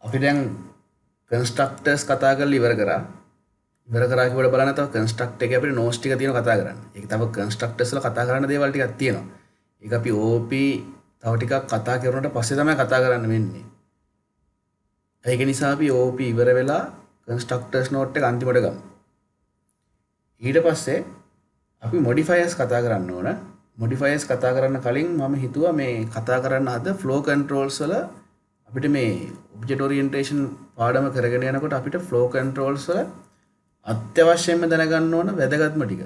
අපි දැන් කන්ස්ට්‍රක්ටර්ස් කතා කරලා ඉවර කරා. ඉවර කරා කියවට බලන්න තව කන්ස්ට්‍රක්ට් එකේ අපිට නෝස් ටික තියෙනවා කතා කරන්න. ඒක තව කන්ස්ට්‍රක්ටර්ස් වල කතා කරන්න දේවල් ටිකක් තියෙනවා. ඒක අපි OP තව ටිකක් කතා කරනකොට පස්සේ තමයි කතා කරන්න වෙන්නේ. ඒක නිසා අපි OP ඉවර වෙලා කන්ස්ට්‍රක්ටර්ස් නෝට් එක අන්තිමට ගමු. ඊට පස්සේ අපි මොඩිෆයර්ස් කතා කරන්න ඕන. මොඩිෆයර්ස් කතා කරන්න කලින් මම හිතුවා මේ කතා කරන්න හද ෆ්ලෝ කන්ට්‍රෝල්ස් වල අපිට මේ ඔබ්ජෙක්ට් ඔරියන්ටේෂන් පාඩම කරගෙන යනකොට අපිට ෆ්ලෝ කන්ට්‍රෝල්ස් වල අත්‍යවශ්‍යයෙන්ම දැනගන්න ඕන වැදගත්ම ටික.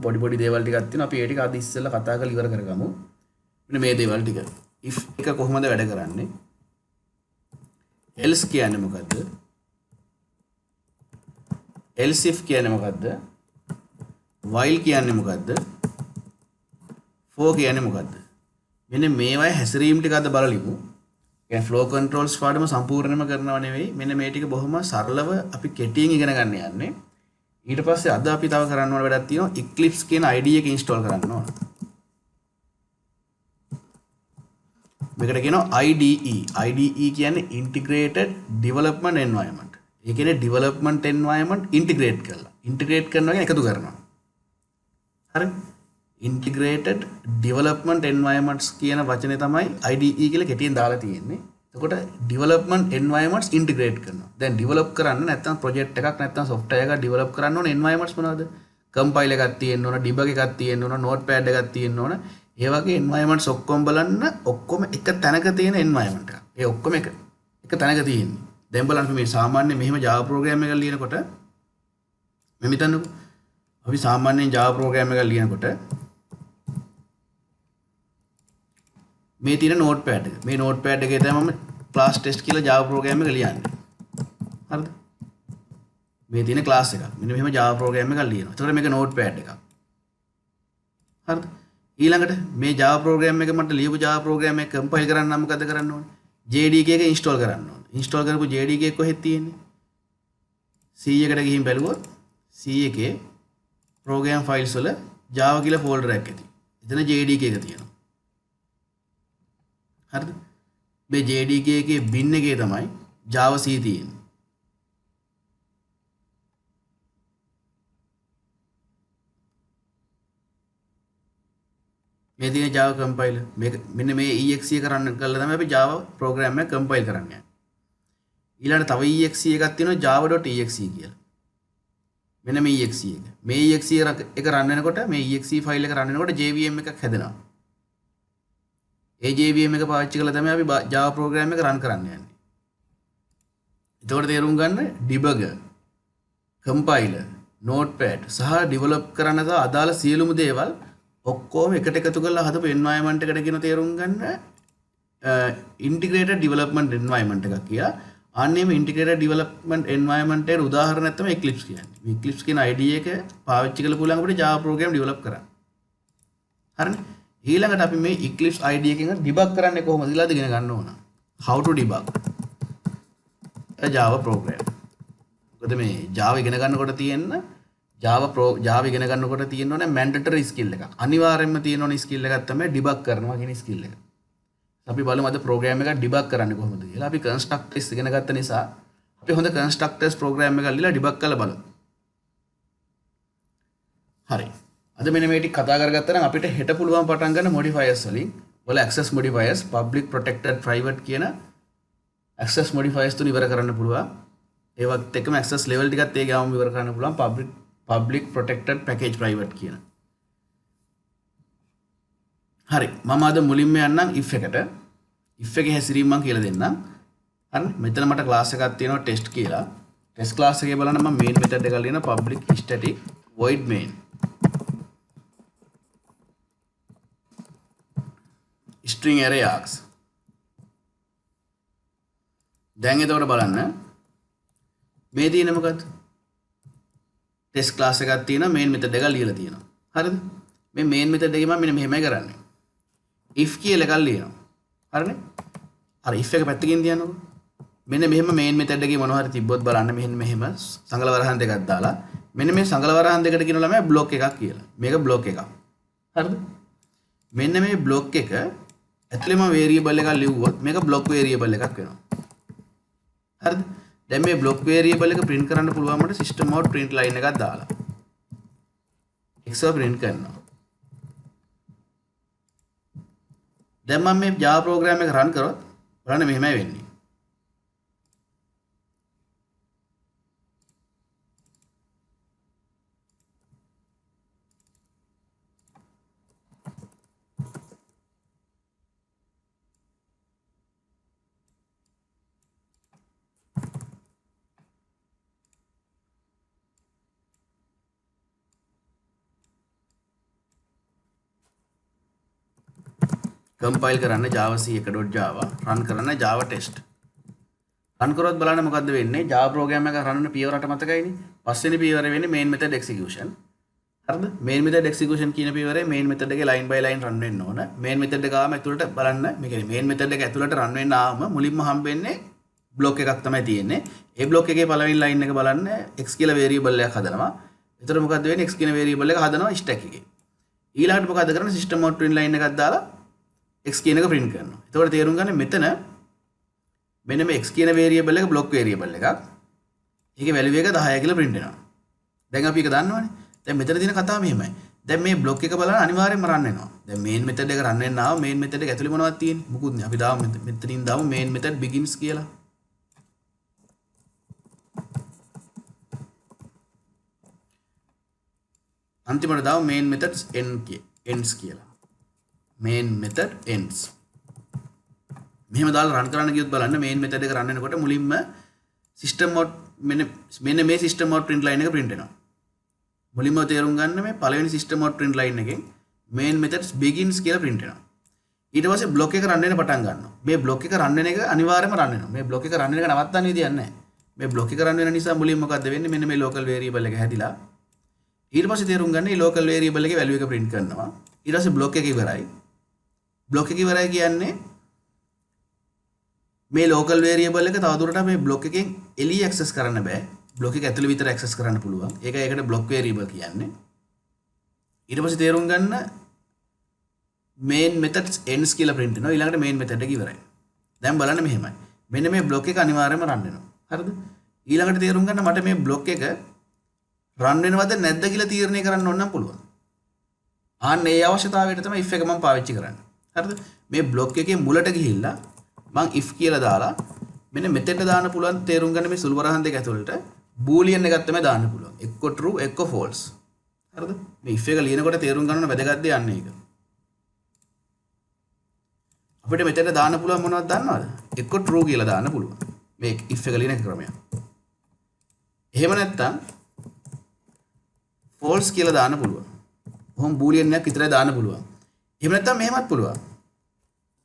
පොඩි පොඩි දේවල් ටිකක් තියෙනවා. අපි ඒ ටික අද ඉස්සෙල්ලා කතා කරලා ඉවර කරගමු. මෙන්න මේ දේවල් ටික. if එක කොහොමද වැඩ කරන්නේ? else කියන්නේ මොකද්ද? else if කියන්නේ මොකද්ද? while කියන්නේ මොකද්ද? for කියන්නේ මොකද්ද? මෙන්න මේවායේ හැසිරීම් ටික අද බලලිමු. කියන්නේ flow controls පාඩම සම්පූර්ණයෙන්ම කරනව නෙවෙයි. මෙන්න මේ ටික බොහොම සරලව අපි කෙටියෙන් ඉගෙන ගන්න යන්නේ. ඊට පස්සේ අද අපි තව කරන්න ඕන වැඩක් තියෙනවා. Eclipse කියන IDE එක install කරන්න ඕන. මේකට කියනවා IDE. IDE කියන්නේ integrated development environment. ඒ කියන්නේ development environment integrate කරලා. integrate කරනවා කියන්නේ එකතු කරනවා. හරි? integrated development environments කියන වචනේ තමයි IDE කියලා කෙටියෙන් දාලා තියෙන්නේ. එතකොට development environments integrate කරනවා. දැන් develop කරන්න නැත්නම් project එකක් නැත්නම් software එකක් develop කරන්න ඕන environments මොනවද? compile එකක් තියෙන්න ඕන, debug එකක් තියෙන්න ඕන, notepad එකක් තියෙන්න ඕන. ඒ වගේ environments ඔක්කොම බලන්න ඔක්කොම එක තැනක තියෙන environment එකක්. ඒ ඔක්කොම එක තැනක තියෙන්නේ. දැන් බලන්න මේ සාමාන්‍ය මෙහෙම Java program එකක් ලියනකොට මෙහෙම හිතන්නකෝ. අපි සාමාන්‍යයෙන් Java program එකක් ලියනකොට මේ තියෙන notepad එක. මේ notepad එකේ තමයි මම class test කියලා Java program එක ලියන්නේ. හරිද? මේ තියෙන class එකක්. මෙන්න මෙහෙම Java program එකක් ලියනවා. ඒතකොට මේක notepad එකක්. හරිද? ඊළඟට මේ Java program එක මට ලියපු Java program එක compile කරන්න නම් මොකද කරන්න ඕනේ? JDK එක install කරන්න ඕනේ. install කරපු JDK එක කොහෙද තියෙන්නේ? C එකට ගිහින් බැලුවොත් C එකේ program files වල Java කියලා folder එකක් ඇති. එතන JDK එක තියෙනවා. හරිද? මේ JDK එකේ bin එකේ තමයි Java C තියෙන්නේ. මේ තියෙන Java compiler මේක මෙන්න මේ exe එක run කරලා තමයි අපි Java program එක compile කරන්නේ. ඊළඟට තව exe එකක් තියෙනවා java.exe කියලා. මෙන්න මේ exe එක. මේ exe එක run වෙනකොට මේ exe file එක run වෙනකොට JVM එකක් හැදෙනවා. ඒ JVM එක පාවිච්චි කරලා තමයි අපි Java program එක run කරන්න යන්නේ. එතකොට තේරුම් ගන්න debugger, compiler, notepad සහ develop කරන්න තව අදාළ සියලුම දේවල් ඔක්කොම එකට එකතු කරලා හදපු environment එකට කියන තේරුම් ගන්න integrated development environment එකක් කියලා. අන්නේ මේ integrated development environment එකට උදාහරණයක් තමයි Eclipse කියන්නේ. මේ Eclipse කියන IDE එක පාවිච්චි කරලා පුළුවන් අපිට Java program develop කරන්න. හරිනේ? ඊළඟට අපි මේ Eclipse IDE එකෙන් debug කරන්නේ කොහොමද කියලාද ඉගෙන ගන්න ඕන. How to debug a Java program. මොකද මේ Java ඉගෙන ගන්නකොට තියෙන Java ඉගෙන ගන්නකොට තියෙන ඕනේ mandatory skill එකක්. අනිවාර්යයෙන්ම තියෙන ඕනේ skill එකක් තමයි debug කරනවා කියන skill එක. අපි බලමු අද program එකක් debug කරන්නේ කොහොමද කියලා. අපි constructors ඉගෙන ගත්ත නිසා අපි හොඳ constructors program එකක් ලියලා debug කරලා බලමු. හරි. අද මෙන්න මේ ටික කතා කරගත්තා නම් අපිට හෙට පුළුවන් පටන් ගන්න modifiers වලින්. වල access modifiers, public, protected, private කියන access modifiers තුන ඉවර කරන්න පුළුවන්. ඒවත් එක්කම access level ටිකත් ඒ ගාම ඉවර කරන්න පුළුවන්. public, protected, package, private කියන. හරි. මම අද මුලින්ම යන්නම් if එකට. if එකේ හැසිරීම මම කියලා දෙන්නම්. හරි. මෙතන මට class එකක් තියෙනවා test කියලා. test class එකේ බලන්න මම main method එකක් ලියන public static void main. string array args. දැන් එතකොට බලන්න මේ තියෙන්නේ මොකද්ද? test class එකක් තියෙනවා main method එකක් ලියලා තියෙනවා. හරිද? මේ main method එකේ මම මෙන්න මෙහෙමයි කරන්නේ. if කියලා එකක් ලියනවා. හරිනේ? අර if එක පැත්තකින් තියන්නකො. මෙන්න මෙහෙම main method එකේ මොනවා හරි තිබ්බොත් බලන්න මෙහෙම සංගල වරහන් දෙකක් දාලා මෙන්න මේ සංගල වරහන් දෙකට කියන ළමයා block එකක් කියලා. මේක block එකක්. හරිද? මෙන්න මේ block එක ඇතුළේම variable එකක් ලිව්වොත් මේක block variable එකක් වෙනවා. හරිද? දැන් මේ block variable එක print කරන්න පුළුවන් මට system out print line එකක් දාලා. x එක print කරනවා. දැන් මම මේ Java program එක run කරොත් බලන්න මෙහෙමයි වෙන්නේ. compile කරන්න java c1.java run කරන්න java test run කරොත් බලන්න මොකද්ද වෙන්නේ java program එක run වෙන පියවරට මතකයිනේ පස්වෙනි පියවර වෙන්නේ main method execution හරිද main method execution කියන පියවරේ main method එකේ line by line run වෙන්න ඕන main method එක ආවම ඇතුළට බලන්න මේ කියන්නේ main method එක ඇතුළට run වෙන්න ආවම මුලින්ම හම්බෙන්නේ block එකක් තමයි තියෙන්නේ ඒ block එකේ පළවෙනි line එක බලන්න x කියලා variable එකක් හදනවා එතකොට මොකද්ද වෙන්නේ x කියන variable එක හදනවා stack එකේ ඊළඟට මොකද්ද කරන්නේ system out print line එකක් දාලා x කියන එක print කරනවා. එතකොට තේරුම් ගන්න මෙතන මෙන්න මේ x කියන variable එක block variable එකක්. ඒකේ value එක 10 කියලා print වෙනවා. දැන් අපි ඒක දන්නවනේ. දැන් මෙතන තියෙන කතාව මෙහෙමයි. දැන් මේ block එක බලන්න අනිවාර්යෙන්ම run වෙනවා. දැන් main method එක run වෙන්න ආව main method එක ඇතුලේ මොනවද තියෙන්නේ? මුකුත් නෑ. අපි දාමු මෙතනින් දාමු main method begins කියලා. අන්තිමට දාමු main methods ends කියලා. main method ends මෙහෙම දාලා run කරන්න ගියොත් බලන්න main method එක run වෙනකොට මුලින්ම system out මෙන්න මේ system out print line එක print වෙනවා මුලින්ම තේරුම් ගන්න මේ පළවෙනි system out print line එකෙන් main methods begins කියලා print වෙනවා ඊට පස්සේ block එක run වෙන්න පටන් ගන්නවා මේ block එක run වෙන එක අනිවාර්යයෙන්ම run වෙනවා මේ block එක run වෙන එක නවත්තන්න විදියක් නැහැ මේ block එක run වෙන නිසා මුලින්ම මොකද්ද වෙන්නේ මෙන්න මේ local variable එක හැදිලා ඊට පස්සේ තේරුම් ගන්න මේ local variable එකේ value එක print කරනවා ඊට පස්සේ block එක ඉවරයි block එක ඉවරයි කියන්නේ මේ local variable එක තවදුරටත් මේ block එකෙන් එළිය access කරන්න බෑ block එක ඇතුළේ විතර access කරන්න පුළුවන් ඒකයි ඒකට block variable කියන්නේ ඊට පස්සේ තේරුම් ගන්න main methods ends කියලා print වෙනවා ඊළඟට main method එක ඉවරයි දැන් බලන්න මෙහෙමයි මෙන්න මේ block එක අනිවාර්යයෙන්ම run වෙනවා හරිද ඊළඟට තේරුම් ගන්න මට මේ block එක run වෙනවද නැද්ද කියලා තීරණය කරන්න ඕන නම් පුළුවන් ආන්න ඒ අවශ්‍යතාවයට තමයි if එක මම පාවිච්චි කරන්නේ හරිද මේ block එකේ මුලට ගිහිල්ලා මම if කියලා දාලා මෙන්න මෙතෙන්ට දාන්න පුළුවන් තේරුම් ගන්න මේ සුළු වරහන් දෙක ඇතුළට boolean එකක් තමයි දාන්න පුළුවන් එක්ක true එක්ක false හරිද මේ if එක ලියනකොට තේරුම් ගන්න වැදගත් දෙයක් යන්නේ ඒක අපිට මෙතෙන්ට දාන්න පුළුවන් මොනවද දන්නවද එක්ක true කියලා දාන්න පුළුවන් මේ if එක ලියන ක්‍රමය එහෙම නැත්නම් false කියලා දාන්න පුළුවන් කොහොම boolean එකක් විතරයි දාන්න පුළුවන් එහෙම නැත්නම් මෙහෙමත් පුළුවන්.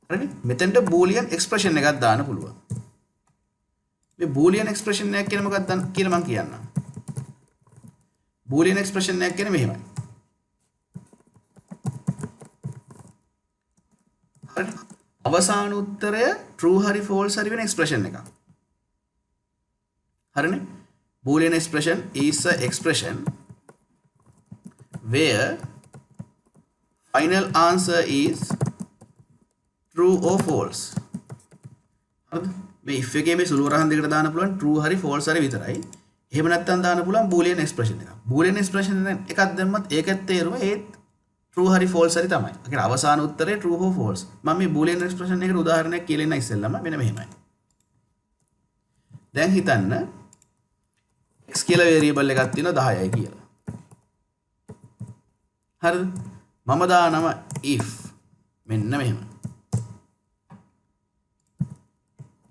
හරිනේ? මෙතෙන්ට boolean expression එකක් දාන්න පුළුවන්. මේ boolean expression එකක් කියන්නේ මොකක්ද කියලා මම කියන්නම්. boolean expression එකක් කියන්නේ මෙහෙමයි. හරි. අවසාන උත්තරය true හරි false හරි වෙන expression එකක්. හරිනේ? boolean expression is a expression where final answer is true or false හරිද මේ if එකේ මේ සුළු වරහන් දෙකට දාන්න පුළුවන් true හරි false හරි විතරයි එහෙම නැත්නම් දාන්න පුළුවන් boolean expression එකක් boolean expression එකක් දැම්මත් ඒකත් තේරුම ඒත් true හරි false හරි තමයි ඒ කියන්නේ අවසාන උත්තරේ true or false මම මේ boolean expression එකට උදාහරණයක් කියලා ඉන්න ඉස්සෙල්ලම මෙන්න මෙහෙමයි දැන් හිතන්න x කියලා variable එකක් තියෙනවා 10යි කියලා හරිද මම දානවා if මෙන්න මෙහෙම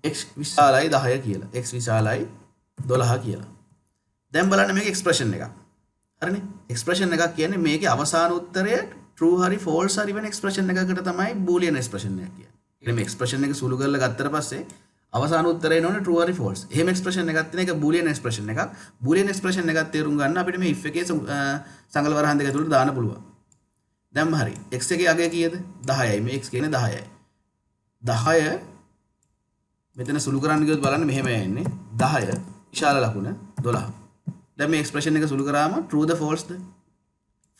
x විශාලයි 10 කියලා x විශාලයි 12 කියලා දැන් බලන්න මේක එක්ස්ප්‍රෙෂන් එකක් හරිනේ එක්ස්ප්‍රෙෂන් එකක් කියන්නේ මේකේ අවසාන උත්තරය true හරි false හරි වෙන එක්ස්ප්‍රෙෂන් එකකට තමයි boolean expression එක කියන්නේ. ඒ කියන්නේ මේ එක්ස්ප්‍රෙෂන් එක සුළු කරලා ගත්තට පස්සේ අවසාන උත්තරය එනෝනේ true හරි false. එහෙම එක්ස්ප්‍රෙෂන් එකක් තියෙන එක boolean expression එකක්. boolean expression එකක් තේරුම් ගන්න අපිට මේ if එකේ සංගල වරහන් දෙක තුනට දාන්න පුළුවන්. දැන් හරි x එකේ අගය කීයද 10යි මේ x කියන්නේ 10යි 10 මෙතන සුළු කරන්න ගියොත් බලන්න මෙහෙම යන්නේ 10 විශාල ලකුණ 12 දැන් මේ එක්ස්ප්‍රෙෂන් එක සුළු කරාම true ද false ද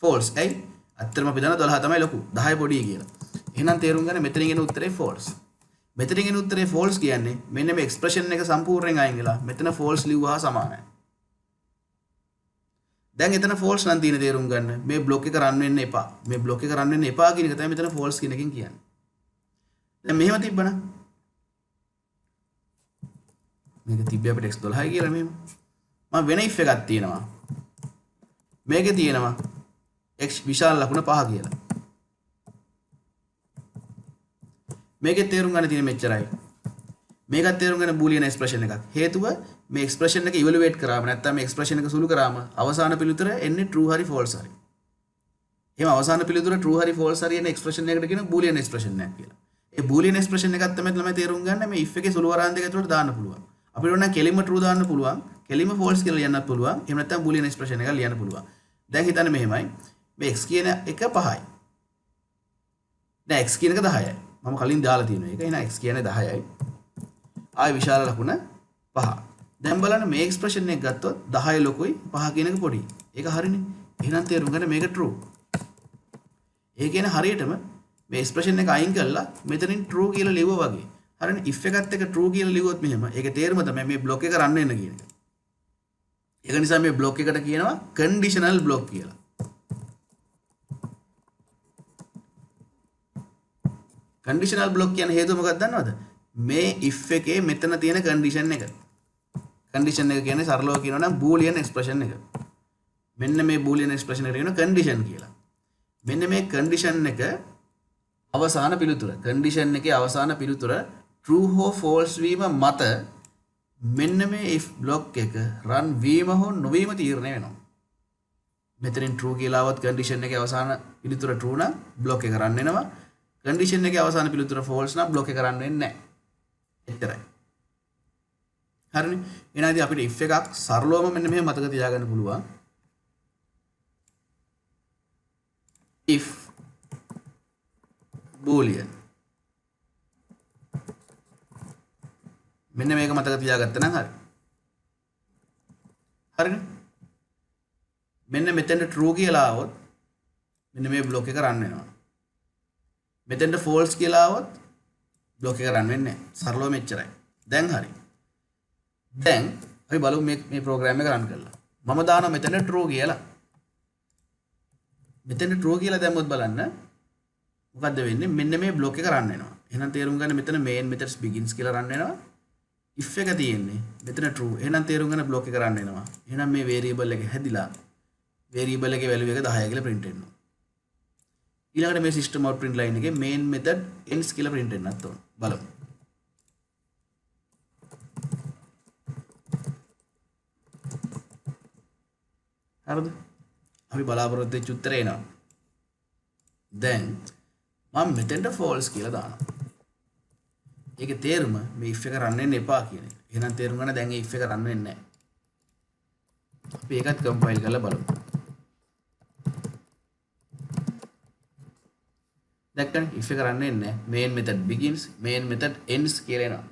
false ඇයි අත්‍තරම අපි දන්නා 12 තමයි ලොකු 10 පොඩි කියලා එහෙනම් තේරුම් ගන්න මෙතනින් එන උත්තරේ false මෙතනින් එන උත්තරේ false කියන්නේ මෙන්න මේ expression එක සම්පූර්ණයෙන් අයින් වෙලා මෙතන false ලිව්වා සමානයි. දැන් එතන false නම් තියෙන තේරුම් ගන්න මේ block එක run වෙන්න එපා. මේ block එක run වෙන්න එපා කියන එක තමයි මෙතන false කියන එකෙන් කියන්නේ. දැන් මෙහෙම තිබ්බනම් මේක තිබ්බේ අපිට x12 කියලා මෙහෙම. මම වෙන if එකක් තියෙනවා. මේකේ තියෙනවා x විශාල ලකුණ 5 කියලා. මේකේ තේරුම් ගන්න තියෙන මෙච්චරයි. මේකත් තේරුම් ගන්න බූලියන් එක්ස්ප්‍රෙෂන් එකක්. හේතුව මේ එක්ස්ප්‍රෙෂන් එක ඉවලුවේට් කරාම නැත්නම් මේ එක්ස්ප්‍රෙෂන් එක සුළු කරාම අවසාන පිළිතුර එන්නේ true හරි false හරි. එහෙනම් අවසාන පිළිතුර true හරි false හරි එන එක්ස්ප්‍රෙෂන් එකකට කියන බූලියන් එක්ස්ප්‍රෙෂන් එකක් කියලා. ඒ බූලියන් එක්ස්ප්‍රෙෂන් එකක් තමයි ළමයි තේරුම් ගන්න මේ if එකේ සුළු වරහන් දෙක ඇතුළට දාන්න පුළුවන්. අපිට ඕන නම් කෙලින්ම true දාන්න පුළුවන්. කෙලින්ම false කියලා ලියන්නත් පුළුවන්. එහෙම නැත්නම් බූලියන් එක්ස්ප්‍රෙෂන් එකක් ලියන්න පුළුවන්. දැන් හිතන්න මෙහෙමයි. මේ x කියන එක 5යි. දැන් x කියන එක 10යි. මම කලින් දාලා තියෙනවා. ඒක එහෙනම් x කියන්නේ 10යි. ආය විශාල ලකුණ 5. දැන් බලන්න මේ එක්ස්ප්‍රෙෂන් එක ගත්තොත් 10 ලොකුයි 5 කියන එක පොඩි. ඒක හරිනේ. එහෙනම් තේරුම් ගන්න මේක true. ඒ කියන්නේ හරියටම මේ එක්ස්ප්‍රෙෂන් එක අයින් කළා මෙතනින් true කියලා ලිව්වා වගේ. හරිනේ if එකත් එක true කියලා ලිව්වොත් මෙහෙම. ඒකේ තේරුම තමයි මේ block එක run වෙන්න කියන එක. ඒක නිසා මේ block එකට කියනවා conditional block කියලා. conditional block කියන හේතුව මොකක්ද දන්නවද? මේ if එකේ මෙතන තියෙන condition එක. condition එක කියන්නේ සරලව කියනවා නම් boolean expression එක. මෙන්න මේ boolean expression එකට කියනවා condition කියලා. මෙන්න මේ condition එක අවසාන පිළිතුර. condition එකේ අවසාන පිළිතුර true හෝ false වීම මත මෙන්න මේ if block එක run වීම හෝ නොවීම තීරණය වෙනවා. මෙතනින් true කියලා આવත් condition එකේ අවසාන පිළිතුර true නම් block එක run වෙනවා. condition එකේ අවසාන පිළිතුර false නම් block එක run වෙන්නේ නැහැ. එච්චරයි. හරිනේ. එහෙනම් ඉතින් අපිට if එකක් සරලවම මෙන්න මෙහෙම මතක තියාගන්න පුළුවන්. if boolean මෙන්න මේක මතක තියාගත්තා නම් හරි. හරිනේ. මෙන්න මෙතෙන්ට true කියලා આવොත් මෙන්න මේ block එක run වෙනවා. මෙතෙන්ට false කියලා આવොත් block එක run වෙන්නේ නැහැ. සරලව මෙච්චරයි. දැන් හරි. දැන් අපි බලමු මේ ප්‍රෝග්‍රෑම් එක run කරලා. මම දානවා මෙතන true කියලා. මෙතන true කියලා දැම්මොත් බලන්න මොකද්ද වෙන්නේ? මෙන්න මේ block එක run වෙනවා. එහෙනම් තේරුම් ගන්න මෙතන main methods begins කියලා run වෙනවා. if එක තියෙන්නේ මෙතන true. එහෙනම් තේරුම් ගන්න block එක run වෙනවා. එහෙනම් මේ variable එක හැදිලා variable එකේ value එක 10 කියලා print වෙනවා. ඊළඟට මේ system out print line එකේ main method ends කියලා print වෙන්නත් ඕන. බලමු. හරිද? අපි බලාපොරොත්තු වෙච්ච උත්තරේ එනවා. දැන් මම මෙතෙන්ට false කියලා දානවා. ඒකේ තේරුම මේ if එක run වෙන්න එපා කියන එක. එහෙනම් තේරුම් ගන්න දැන් මේ if එක run වෙන්නේ නැහැ. අපි ඒකත් compile කරලා බලමු. දැක්කනේ if එක run වෙන්නේ නැහැ. main method begins main method ends කියලා එනවා.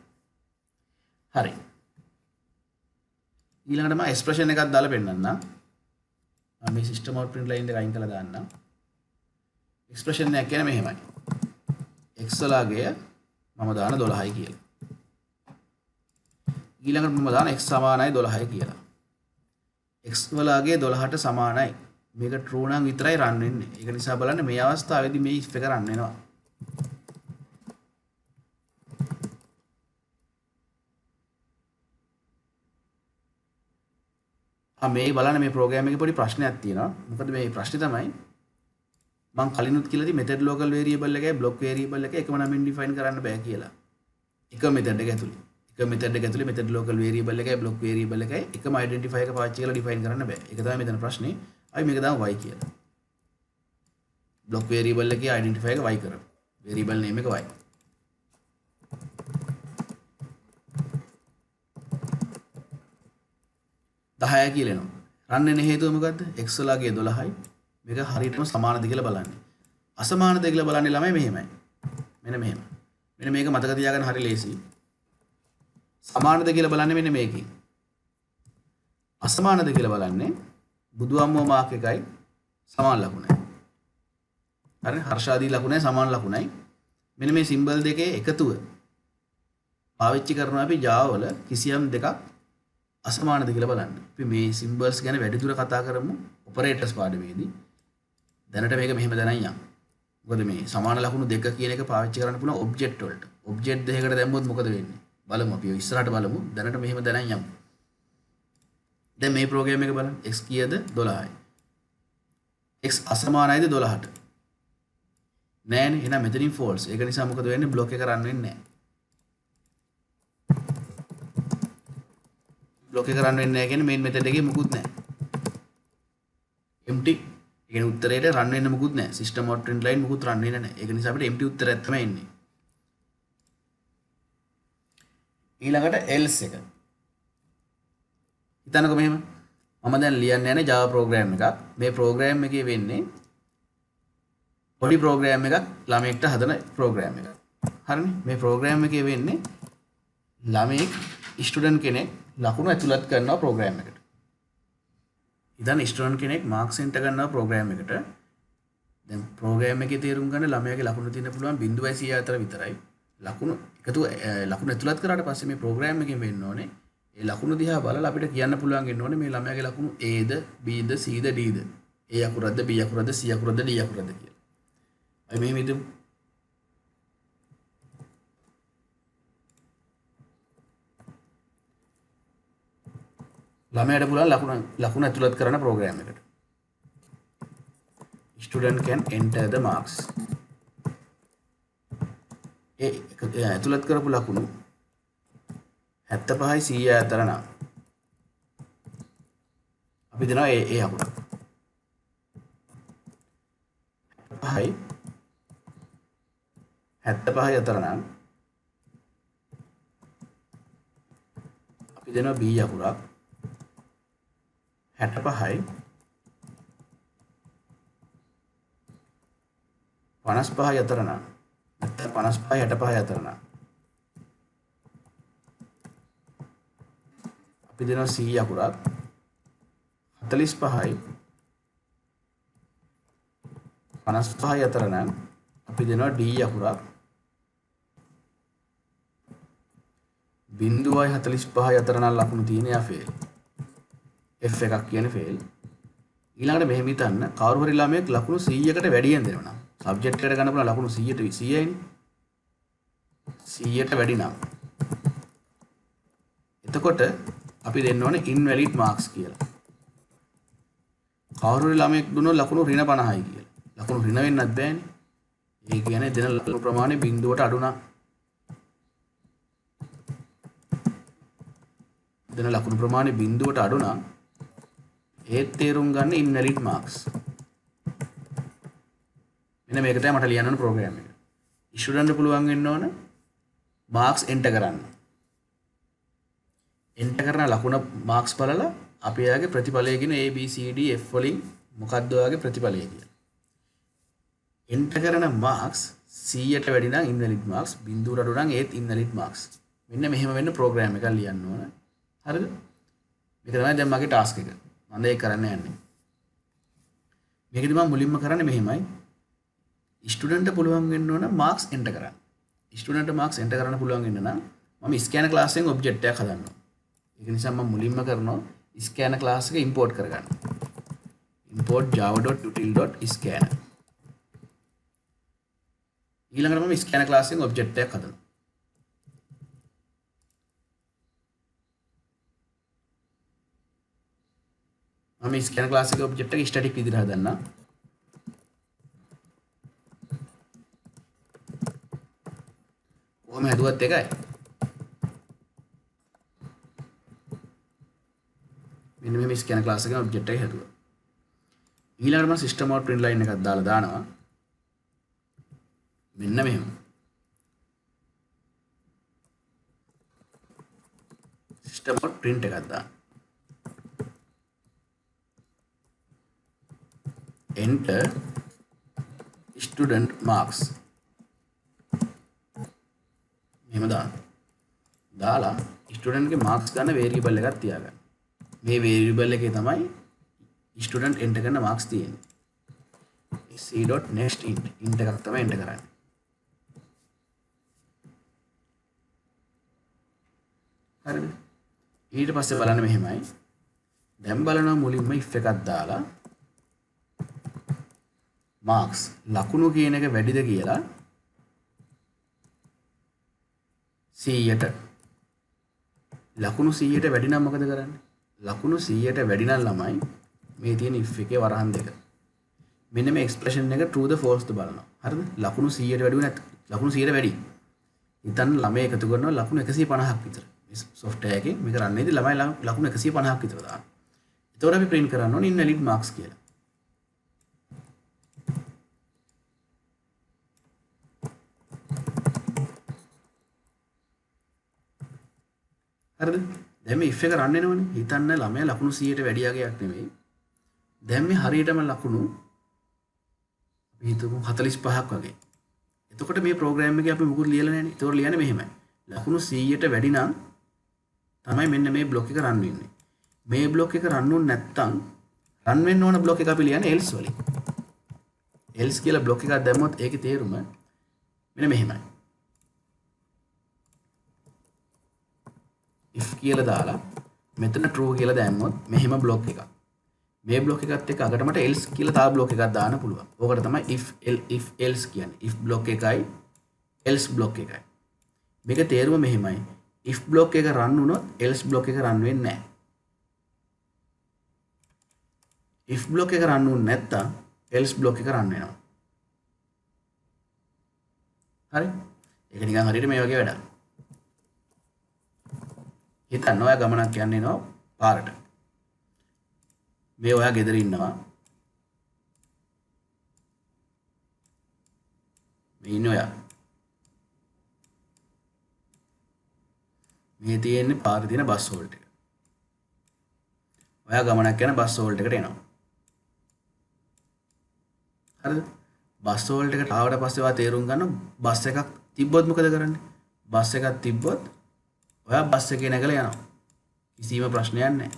හරි. ඊළඟට මම expression එකක් දාලා පෙන්නන්නම්. මේ system out print line එක අයින් කරලා දාන්නම්. expression එක කියන්නේ මෙහෙමයි. x වලගේ මම දාන 12යි කියලා. ඊළඟට මම දාන x සමානයි 12යි කියලා. x වලගේ 12ට සමානයි. මේක true නම් විතරයි run වෙන්නේ. ඒක නිසා බලන්න මේ අවස්ථාවේදී මේ if එක run වෙනවා. මේ බලන්න මේ ප්‍රෝග්‍රෑම් එකේ පොඩි ප්‍රශ්නයක් තියෙනවා. මොකද මේ ප්‍රශ්නේ තමයි මම කලිනුත් කියලාදී method local variable එකයි block variable එකයි එකම නමින් define කරන්න බෑ කියලා. එක method එක ඇතුලේ. එක method එක ඇතුලේ method local variable එකයි block variable එකයි එකම identifier එක පාවිච්චි කරලා define කරන්න බෑ. ඒක තමයි මෙතන ප්‍රශ්නේ. අපි මේක දාමු y කියලා. block variable එකේ identifier එක y කරමු. variable name එක y. දහය කියලා එනවා. රන් වෙන හේතුව මොකද්ද? x වලගේ 12යි. මේක හරියටම සමානද කියලා බලන්නේ. අසමානද කියලා බලන්නේ ළමයි මෙහෙමයි. මෙන්න මෙහෙම. මෙන්න මේක මතක තියාගන්න හරි ලේසි. සමානද කියලා බලන්නේ මෙන්න මේකෙන්. අසමානද කියලා බලන්නේ බුදු අම්මෝ මාක් එකයි සමාන ලකුණයි. හරි හර්ෂාදී ලකුණයි සමාන ලකුණයි. මෙන්න මේ සිම්බල් දෙකේ එකතුව පාවිච්චි කරනවා අපි Java වල කිසියම් දෙකක් අසමානද කියලා බලන්න. අපි මේ symbols ගැන වැඩිදුර කතා කරමු operators පාඩමේදී. දැනට මේක මෙහෙම දැනන් යන්න. මොකද මේ සමාන ලකුණු දෙක කියන එක පාවිච්චි කරන්න පුළුවන් ඔබ්ජෙක්ට් වලට. ඔබ්ජෙක්ට් දෙකකට දැම්මොත් මොකද වෙන්නේ? බලමු අපි ඉස්සරහට බලමු. දැනට මෙහෙම දැනන් යමු. දැන් මේ ප්‍රෝග්‍රෑම් එක බලන්න. x කීයද? 12යි. x අසමානයිද 12ට? නෑනේ. එහෙනම් මෙතනින් false. ඒක නිසා මොකද වෙන්නේ? බ්ලොක් එක රන් වෙන්නේ නෑ. බ්ලොක් එක රන් වෙන්නේ නැහැ කියන්නේ මේන් මෙතෙන්ට එකේ මුකුත් නැහැ. empty. ඒ කියන්නේ උත්තරේට රන් වෙන්න මුකුත් නැහැ. system out print line මුකුත් රන් වෙන්නේ නැහැ. ඒක නිසා අපිට empty උත්තරයක් තමයි එන්නේ. ඊළඟට else එක. හිතන්නකෝ මෙහෙම. මම දැන් ලියන්න යන්නේ Java program එකක්. මේ program එකේ වෙන්නේ පොඩි program එකක් ළමයෙක්ට හදන program එකක්. හරිනේ? මේ program එකේ වෙන්නේ ළමයෙක් ස්ටුඩන්ට් කෙනෙක් ලකුණු ඇතුළත් කරනවා ප්‍රෝග්‍රෑම් එකට. ඉතින් ස්ටුඩන්ට් කෙනෙක් මාක්ස් එන්ටර් කරනවා ප්‍රෝග්‍රෑම් එකට. දැන් ප්‍රෝග්‍රෑම් එකේ තේරුම් ගන්න ළමයාගේ ලකුණු තියෙන්න පුළුවන් 0.100 අතර විතරයි. ලකුණු ඇතුළත් කරාට පස්සේ මේ ප්‍රෝග්‍රෑම් එකෙන් වෙන්න ඕනේ. ඒ ලකුණු දිහා බලලා අපිට කියන්න පුළුවන් වෙන්න ඕනේ මේ ළමයාගේ ලකුණු Aද Bද Cද Dද. A අකුරක්ද B අකුරක්ද C අකුරක්ද D අකුරක්ද කියලා. අපි මෙහෙම හිතමු. ළමයාට පුළුවන් ලකුණු ඇතුළත් කරන ප්‍රෝග්‍රෑම් එකට. Student can enter the marks. ඒ ඇතුළත් කරපු ලකුණු 75යි 100 අතර නම් අපි දෙනවා ඒ අකුර. 75යි අතර නම් අපි දෙනවා B අකුරක්. 65යි 55යි අතර නම් නැත්නම් 55යි 65යි අතර නම් අපි දෙනවා C අකුරක්. 45යි 55යි අතර නම් අපි දෙනවා D අකුරක්. 0.45යි අතර නම් ලකුණු තියෙන යා ෆේල්. F එකක් කියන්නේ ෆේල්. ඊළඟට මෙහෙම හිතන්න කවුරු හරි ළමයෙක් ලකුණු 100කට වැඩියෙන් දෙනවා නම් සබ්ජෙක්ට් එකට ගන්න පුළුවන් ලකුණු 100ට 100යිනේ. 100ට වැඩි නම් එතකොට අපි දෙන්න ඕනේ invalid marks කියලා. කවුරු හරි ළමයෙක් දුන්නොත් ලකුණු ඍණ 50යි කියලා. ලකුණු ඍණ වෙන්නත් බෑනේ. ඒ කියන්නේ දෙන ලකුණු ප්‍රමාණය බිඳුවට අඩු නම් දෙන ලකුණු ප්‍රමාණය බිඳුවට අඩු නම් ඒත් තේරුම් ගන්න invalid marks. මෙන්න මේක තමයි මට ලියන්න ඕන ප්‍රෝග්‍රෑම් එක. ස්ටුඩන්ට් පුළුවන් වෙන්න ඕන marks enter කරන්න. enter කරන ලකුණ marks බලලා අපි එයාගේ ප්‍රතිඵලය කියන A B C D F වලින් මොකක්ද ඔයාගේ ප්‍රතිඵලය කියලා. enter කරන marks 100ට වැඩි නම් invalid marks, බිඳුවට අඩු නම් ඒත් invalid marks. මෙන්න මෙහෙම වෙන්න ප්‍රෝග්‍රෑම් එකක් ලියන්න ඕන. හරිද? මේක තමයි දැන් මගේ ටාස්ක් එක. මම ඒක කරන්න යන්නේ. මේකෙදි මම මුලින්ම කරන්නේ මෙහෙමයි. ස්ටුඩන්ට් පුළුවන් වෙන්න ඕන මාක්ස් එන්ටර් කරන්න. ස්ටුඩන්ට් මාක්ස් එන්ටර් කරන්න පුළුවන් වෙන්න නම් මම ස්කෑනර් ක්ලාස් එකෙන් ඔබ්ජෙක්ට් එකක් හදන්නවා. ඒක නිසා මම මුලින්ම කරනවා ස්කෑනර් ක්ලාස් එක ඉම්පෝට් කරගන්න. import java.util.scanner. ඊළඟට මම ස්කෑනර් ක්ලාස් එකෙන් ඔබ්ජෙක්ට් එකක් හදනවා. මම ස්කෑනර් ක්ලාස් එකේ ඔබ්ජෙක්ට් එක ස්ටැටික් විදිහට හදන්නා. කොහොම හැදුවත් එකයි. මෙන්න මේ ස්කෑනර් ක්ලාස් එකේ ඔබ්ජෙක්ට් එක හැදුවා. ඊළඟට මම system out print line එකක් දාලා දානවා. මෙන්න මෙහෙම. system out print එකක් දාන්න. enter student marks. මෙහෙම දාන්න. දාලා ස්ටුඩන්ට් ගේ මාක්ස් ගන්න වේරියබල් එකක් තියාගන්න. මේ වේරියබල් එකේ තමයි ස්ටුඩන්ට් එන්ටර් කරන මාක්ස් තියෙන්නේ. c.next int එකක් තමයි එන්ටර් කරන්නේ. හරිද? ඊට පස්සේ බලන්න මෙහෙමයි. දැන් බලනවා මුලින්ම if එකක් දාලා marks ලකුණු කියන එක වැඩිද කියලා 100ට ලකුණු 100ට වැඩි නම් මොකද කරන්නේ? ලකුණු 100ට වැඩි නම් ළමයි මේ තියෙන if එකේ වරහන් දෙක. මෙන්න මේ එක්ස්ප්‍රෙෂන් එක true ද false ද බලනවා. හරිද? ලකුණු 100ට වැඩි නැත්. ලකුණු 100ට වැඩි. හිතන්න ළමයි එකතු කරනවා ලකුණු 150ක් විතර. මේ software එකේ මේක run වෙද්දී ළමයි ලකුණු 150ක් විතර දානවා. එතකොට අපි print කරන්න ඕනේ invalid marks කියලා. හරිද? දැන් මේ if එක run වෙනවනේ. හිතන්න ළමයා ලකුණු 100ට වැඩි යගයක් නෙමෙයි. දැන් මේ හරියටම ලකුණු අපි හිතමු 45ක් වගේ. එතකොට මේ ප්‍රෝග්‍රෑම් එකේ අපි මුකුත් ලියලා නැහැ නේ. ඒතකොට ලියන්නේ මෙහෙමයි. ලකුණු 100ට වැඩි නම් තමයි මෙන්න මේ බ්ලොක් එක රන් වෙන්නේ. මේ බ්ලොක් එක රන් වුනේ නැත්නම් රන් වෙන්න ඕන බ්ලොක් එක අපි ලියන්නේ else වලින්. else කියලා බ්ලොක් එකක් දැම්මොත් ඒකේ තේරුම මෙන්න මෙහෙමයි. if කියලා දාලා මෙතන true කියලා දැම්මොත් මෙහෙම බ්ලොක් එකක්. මේ බ්ලොක් එකත් එක්ක අගට මට else කියලා තව බ්ලොක් එකක් දාන්න පුළුවන්. ඕකට තමයි if else කියන්නේ. if බ්ලොක් එකයි else බ්ලොක් එකයි. මේක තේරුම මෙහෙමයි. if බ්ලොක් එක රන් වුණොත් else බ්ලොක් එක රන් වෙන්නේ නැහැ. if බ්ලොක් එක රන් වුනේ නැත්තම් else බ්ලොක් එක රන් වෙනවා. හරි? ඒක නිකන් හරියට මේ වගේ වැඩක්. හිතන්න ඔයා ගමනක් යන්න එනවා පාරට. මේ ඔයා ගෙදර ඉන්නවා. මේ ඉන්නේ ඔයා. මේ තියෙන්නේ පාරේ තියෙන බස් හෝල්ට් එක. ඔයා ගමනක් යන බස් හෝල්ට් එකට එනවා. හරිද? බස් හෝල්ට් එකට ආවට පස්සේ ඔයා තේරුම් ගන්න බස් එකක් තිබ්බොත් මොකද කරන්නේ? බස් එකක් තිබ්බොත් ඔයා බස් එකේ නැගලා යනවා. කිසිම ප්‍රශ්නයක් නැහැ.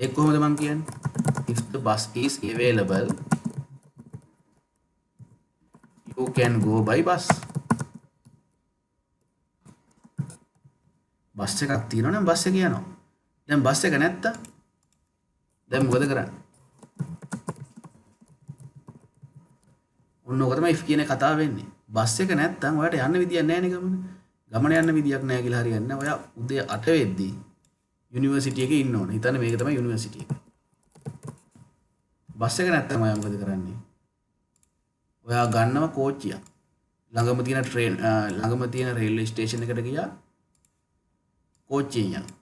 ඒක කොහොමද මම කියන්නේ? if the bus is available you can go by bus. Bus එකක් තියෙනවා නම් බස් එක යනවා. දැන් බස් එක නැත්තම් දැන් මොකද කරන්නේ? ඔන්න ඔක තමයි if කියන කතාව වෙන්නේ. බස් එක නැත්තම් ඔයාට යන්න විදියක් නැහැ නේ ගමන. ගමන යන්න විදියක් නැහැ කියලා හරියන්නේ නැහැ. ඔයා උදේ 8 වෙද්දී යුනිවර්සිටි එකේ ඉන්න ඕනේ. හිතන්න මේක තමයි යුනිවර්සිටි එක. බස් එක නැත්තම් ඔයා මොකද කරන්නේ? ඔයා ගන්නවා කෝච්චියක්. ළඟම තියෙන රේල්වේ ස්ටේෂන් එකට ගියා. කෝච්චියෙන් යනවා.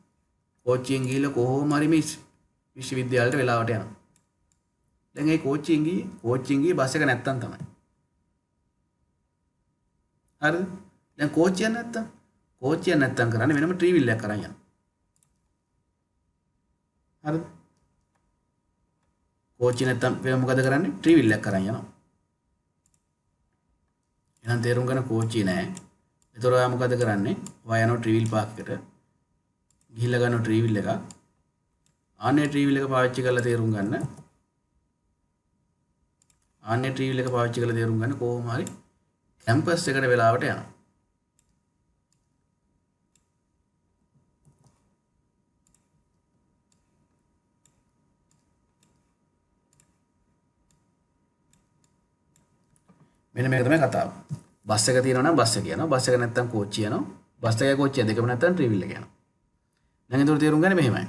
කෝච්චියෙන් ගිහලා කොහොම හරි මේ විශ්වවිද්‍යාලයට වෙලාවට යනවා. දැන් ඒ කෝච්චියෙන් ගියේ බස් එක නැත්තම් තමයි. හරිද? දැන් කෝච්චියක් නැත්තම් කරන්නේ වෙනම ට්‍රීවිල් එකක් අරන් යනවා. හරිද? කෝච්චිය නැත්තම් වෙන මොකද කරන්නේ? ට්‍රීවිල් එකක් අරන් යනවා. එහෙනම් තේරුම් ගන්න කෝච්චිය නෑ. ඒතර ඔයා මොකද කරන්නේ? ඔයා යනවා ට්‍රීවිල් පාක් එකට. ගිහිල්ලා ගන්නවා ට්‍රීවිල් එක. ආන්නේ ට්‍රීවිල් එක පාවිච්චි කරලා තේරුම් ගන්න. කොහොම හරි කැම්පස් එකට වෙලාවට යනවා. මෙන්න මේක තමයි කතාව. බස් එක තියෙනවා නම් බස් එක යනවා. බස් එක නැත්තම් කෝච්චිය යනවා. බස් එකයි කෝච්චිය දෙකම නැත්තම් ට්‍රීවිල් එක යනවා. දැන් ඒතකොට තේරුම් ගන්න මෙහෙමයි.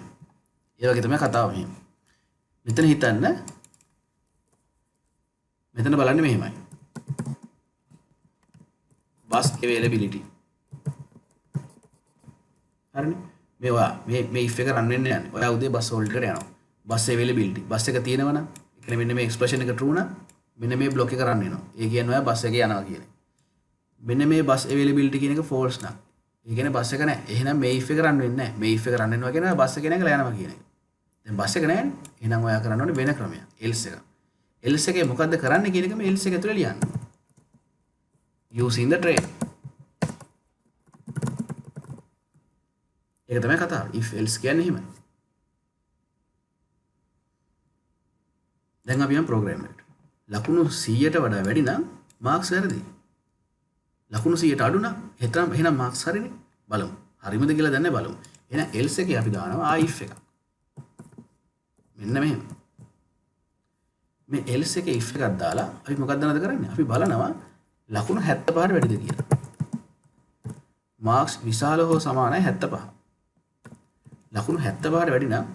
ඒ වගේ තමයි කතාව මෙහෙම. මෙතන හිතන්න. මෙතන බලන්න මෙහෙමයි. bus availability. හරිනේ. මේ if එක රන් වෙන්න යන්නේ. ඔයා උදේ බස් හෝල්ට් එකට යනවා. bus availability. බස් එක තියෙනවා නම් ඒ කියන්නේ මෙන්න මේ එක්ස්ප්‍රෙෂන් එක true නම් මෙන්න මේ බ්ලොක් එක රන් වෙනවා. ඒ කියන්නේ ඔයා බස් එකේ යනවා කියන්නේ. මෙන්න මේ බස් availability කියන එක false නම්. ඒ කියන්නේ බස් එක නැහැ. එහෙනම් මේ if එක රන් වෙන්නේ නැහැ. මේ if එක රන් වෙනවා කියන්නේ බස් එකේ නැගලා යනවා කියන එක. දැන් බස් එක නැහැනේ. එහෙනම් ඔයා කරන්න ඕනේ වෙන ක්‍රමයක්. else එක. else එකේ මොකද්ද කරන්නේ කියන එක මේ else එක ඇතුලේ ලියන්න. using the train. ඒක තමයි කතාව. if else කියන්නේ එහෙමයි. දැන් අපි යමු ප්‍රෝග්‍රෑම් එකට. ලකුණු 100ට වඩා වැඩි නම් මාක්ස් වැරදි. ලකුණු 100ට අඩු නම් එහෙනම් මාක්ස් හරිනේ. බලමු. හරිමද කියලා දැන් බලමු. එහෙනම් else එකේ අපි දානවා if එකක්. මෙන්න මෙහෙම. මේ else එකේ if එකක් දාලා අපි මොකක්ද නේද කරන්නේ? අපි බලනවා ලකුණු 75ට වැඩිද කියලා. මාක්ස් විශාල හෝ සමානයි 75. ලකුණු 75ට වැඩි නම්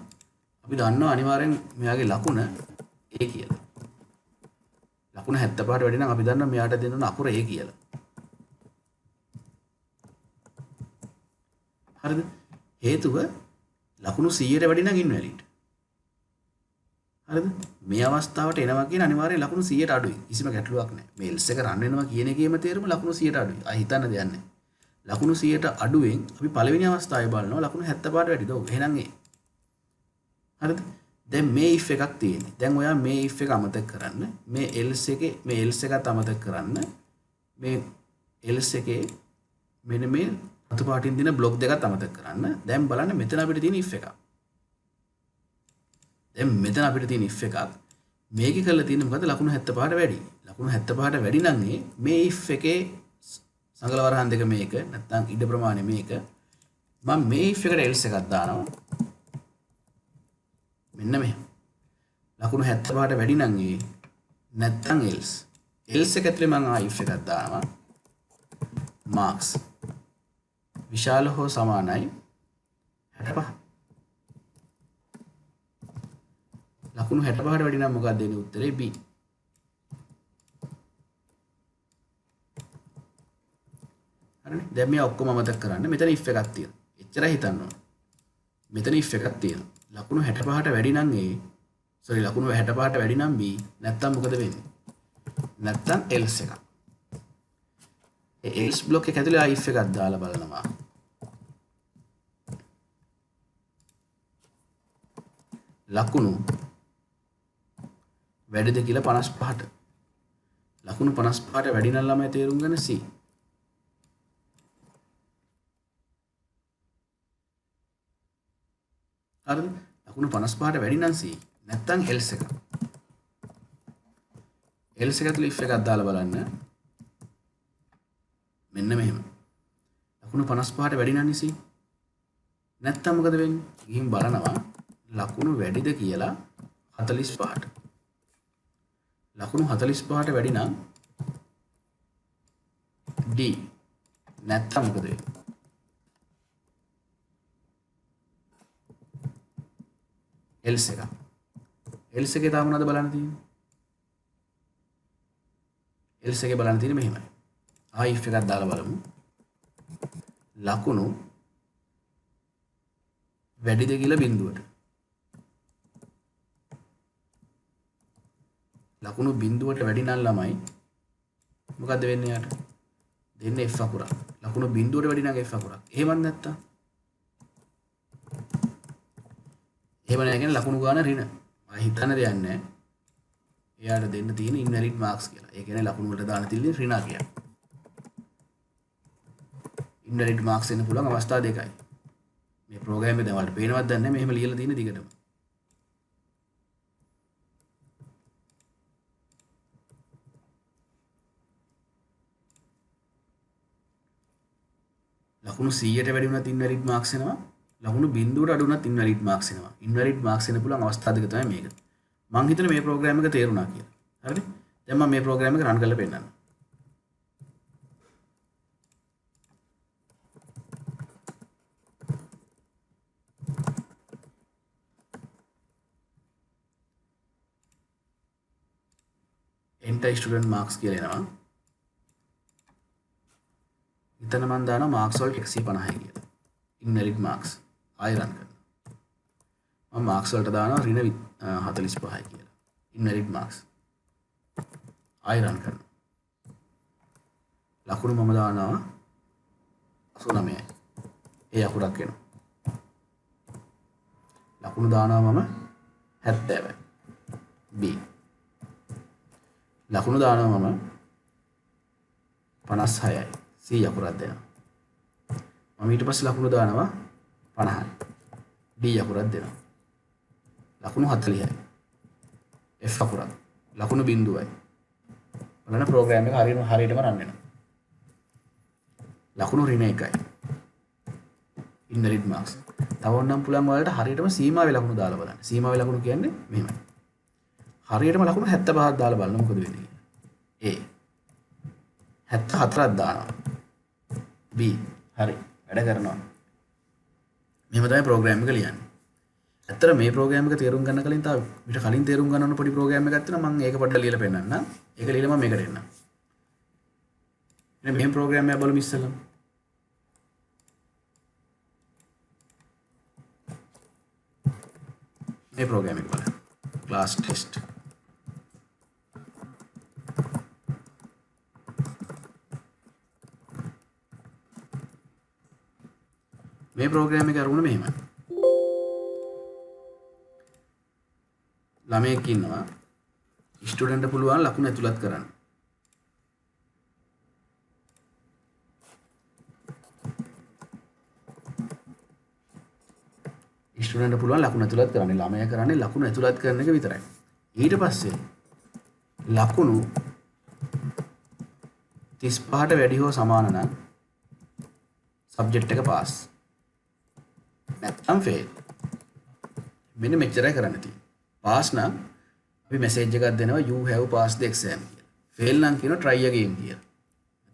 අපි දන්නවා අනිවාර්යෙන් මෙයාගේ ලකුණ A කියලා. ලකුණු 75ට වැඩි නම් අපි දන්නවා මෙයාට දෙන්න ඕන අකුර A කියලා. හරිද? හේතුව ලකුණු 100ට වැඩි නම් ඉන්වැලිඩ්. හරිද? මේ අවස්ථාවට එනවා කියන අනිවාර්යෙන් ලකුණු 100ට අඩුයි. කිසිම ගැටලුවක් නැහැ. මේ else එක රන් වෙනවා කියන එකේම තේරුම ලකුණු 100ට අඩුයි. ආ හිතන්න දෙයක් නැහැ. ලකුණු 100ට අඩුවෙන් අපි පළවෙනි අවස්ථාවේ බලනවා ලකුණු 75ට වැඩිද? ඔව්. එහෙනම් ඒ. හරිද? දැන් මේ if එකක් තියෙන්නේ. දැන් ඔයා මේ if එක අමතක කරන්න. මේ else එකත් අමතක කරන්න. මේ else එකේ මෙන්න මේ අතු පාටින් දින බ්ලොක් දෙකත් අමතක කරන්න. දැන් බලන්න මෙතන අපිට තියෙන if එකක්. දැන් මෙතන අපිට තියෙන if එකක්. මේකේ කරලා තියෙන්නේ මොකද්ද? ලකුණු 75ට වැඩි. ලකුණු 75ට වැඩි නම් මේ if එකේ සංගල වරහන් දෙක මේක නැත්නම් ඉඩ ප්‍රමාණය මේක. මම මේ if එකට else එකක් දානවා. මෙන්න මෙහෙම. ලකුණු 75ට වැඩි නම් නැත්නම් else. else එක ඇතුලේ මම if එකක් දානවා. marks විශාල හෝ සමානයි 65. ලකුණු 65ට වැඩි නම් මොකක්ද දෙන්නේ උත්තරේ B. හරිනේ. දැන් මේ ඔක්කොම අමතක කරන්න. මෙතන if එකක් තියෙනවා. එච්චරයි හිතන්න ඕන. මෙතන if එකක් තියෙනවා. ලකුණු 65ට වැඩි නම් ලකුණු 65ට වැඩි නම් B. නැත්තම් මොකද වෙන්නේ? නැත්තම් else එකක්. ඒ else block එක ඇතුලේ if එකක් දාලා බලනවා. ලකුණු වැඩිද කියලා 55ට. ලකුණු 55ට වැඩි නම් ළමයි තේරුම් ගන්න C. හරිද? ලකුණු 55ට වැඩි නම් C. නැත්තම් else එක. else එක ඇතුලේ if එකක් දාලා බලන්න. මෙන්න මෙහෙම. ලකුණු 55ට වැඩි නම් C. නැත්තම් මොකද වෙන්නේ? ගිහින් බලනවා ලකුණු වැඩිද කියලා 45ට. ලකුණු 45ට වැඩි නම් D. නැත්තම් මොකද වෙන්නේ? else එක. else එකේ තාම මොනවද බලන්න තියෙන්නේ? else එකේ බලන්න තියෙන්නේ මෙහෙමයි. ආයි if එකක් දාලා බලමු. ලකුණු වැඩිද කියලා බිඳුවට. ලකුණු බිඳුවට වැඩි නම් ළමයි මොකද්ද වෙන්නේ යාට? දෙන්නේ F අකුරක්. ලකුණු බිඳුවට වැඩි නම් F අකුරක්. එහෙමත් නැත්තම් එහෙම නැහැ කියන්නේ ලකුණු ගාන ඍණ. මම හිතන්න දෙයක් නැහැ. එයාට දෙන්න තියෙන invalid marks කියලා. ඒ කියන්නේ ලකුණු වලට දාන තිල්ලේ ඍණ කියලා. invalid marks එන්න පුළුවන් අවස්ථා දෙකයි. මේ ප්‍රෝග්‍රෑම් එක දැන් වලට පේනවද දන්නේ නැහැ. මෙහෙම ලියලා තියෙන දිගටම. ලකුණු 100ට වැඩි වුණත් invalid marks එනවා. ලකුණු බිඳුවට අඩු වුණත් invalid marks එනවා. invalid marks එන්න පුළුවන් අවස්ථා දෙක තමයි මේක. මම හිතන්නේ මේ ප්‍රෝග්‍රෑම් එක තේරුණා කියලා. හරිද? දැන් මම මේ ප්‍රෝග්‍රෑම් එක රන් කරලා පෙන්නන්නම්. enter student marks කියලා එනවා. එතන මම දානවා marks වලට 150යි කියලා. invalid marks ආයෙ රන් කරනවා. මම marks වලට දානවා ඍණ 45යි කියලා. invalid marks ආයෙ රන් කරනවා. ලකුණු මම දානවා 89යි. ඒ අකුරක් එනවා. ලකුණු දානවා මම 70යි. B. ලකුණු දානවා මම 56යි. C අකුරක් දෙනවා. මම ඊට පස්සේ ලකුණු දානවා 50යි. D අකුරක් දෙනවා. ලකුණු 40යි. F අකුරක්. ලකුණු බිඳුවයි. බලන්න ප්‍රෝග්‍රෑම් එක හරියටම රන් වෙනවා. ලකුණු ඍණ 1යි. Invalid Marx. තව ඕනනම් පුළුවන් ඔයාලට හරියටම සීමාවේ ලකුණු දාලා බලන්න. සීමාවේ ලකුණු කියන්නේ මෙහෙමයි. හරියටම ලකුණු 75ක් දාලා බලන්න මොකද වෙන්නේ කියලා. A 74ක් දානවා. B හරි වැඩ කරනවා. මෙහෙම තමයි ප්‍රෝග්‍රෑම් එක ලියන්නේ. ඇත්තට මේ ප්‍රෝග්‍රෑම් එක තේරුම් ගන්න කලින් තව ඊට කලින් තේරුම් ගන්න ඕන පොඩි ප්‍රෝග්‍රෑම් එකක් තියෙනවා. මම ඒක පොඩ්ඩක් ලියලා පෙන්නන්නම්. ඒක ලියලා මම මේකට එන්නම්. මේ ප්‍රෝග්‍රෑම් එක බලමු ඉස්සෙල්ලා. මේ ප්‍රෝග්‍රෑම් එක බලන්න. class test. මේ ප්‍රෝග්‍රෑම් එක අරුණ මෙහෙමයි. ළමයෙක් ඉන්නවා. ස්ටුඩන්ට් පුළුවන් ලකුණු ඇතුළත් කරන්න. ස්ටුඩන්ට් පුළුවන් ලකුණු ඇතුළත් කරන්න. ළමයා කරන්නේ ලකුණු ඇතුළත් කරන එක විතරයි. ඊට පස්සේ ලකුණු 35ට වැඩි හෝ සමාන නම් සබ්ජෙක්ට් එක පාස්. නැත්නම් ෆේල්. මෙන්න මෙච්චරයි කරන්න තියෙන්නේ. පාස් නම් අපි මැසේජ් එකක් දෙනවා you have passed the exam කියලා. ෆේල් නම් කියනවා try again කියලා.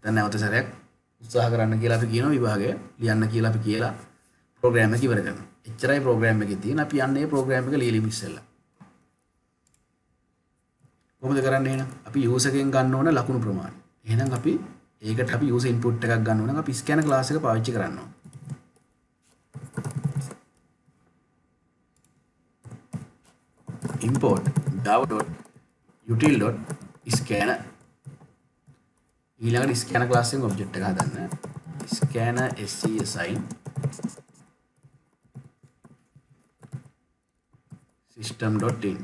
නැත්නම් නැවත සැරයක් උත්සාහ කරන්න කියලා අපි කියනවා විභාගය ලියන්න කියලා අපි කියලා ප්‍රෝග්‍රෑම් එක ඉවර කරනවා. එච්චරයි ප්‍රෝග්‍රෑම් එකේ තියෙන. අපි යන්නේ ප්‍රෝග්‍රෑම් එක ලියලිමු ඉස්සෙල්ලා. කොහොමද කරන්නේ එහෙනම්? අපි user එකෙන් ගන්න ඕන ලකුණු ප්‍රමාණය. එහෙනම් අපි ඒකට අපි user input එකක් ගන්න ඕන නම් අපි scanner class එක පාවිච්චි කරන්න ඕන. import java.util.scanner ඊළඟට scanner class එකෙන් object එක හදන්න. scanner scassign system.in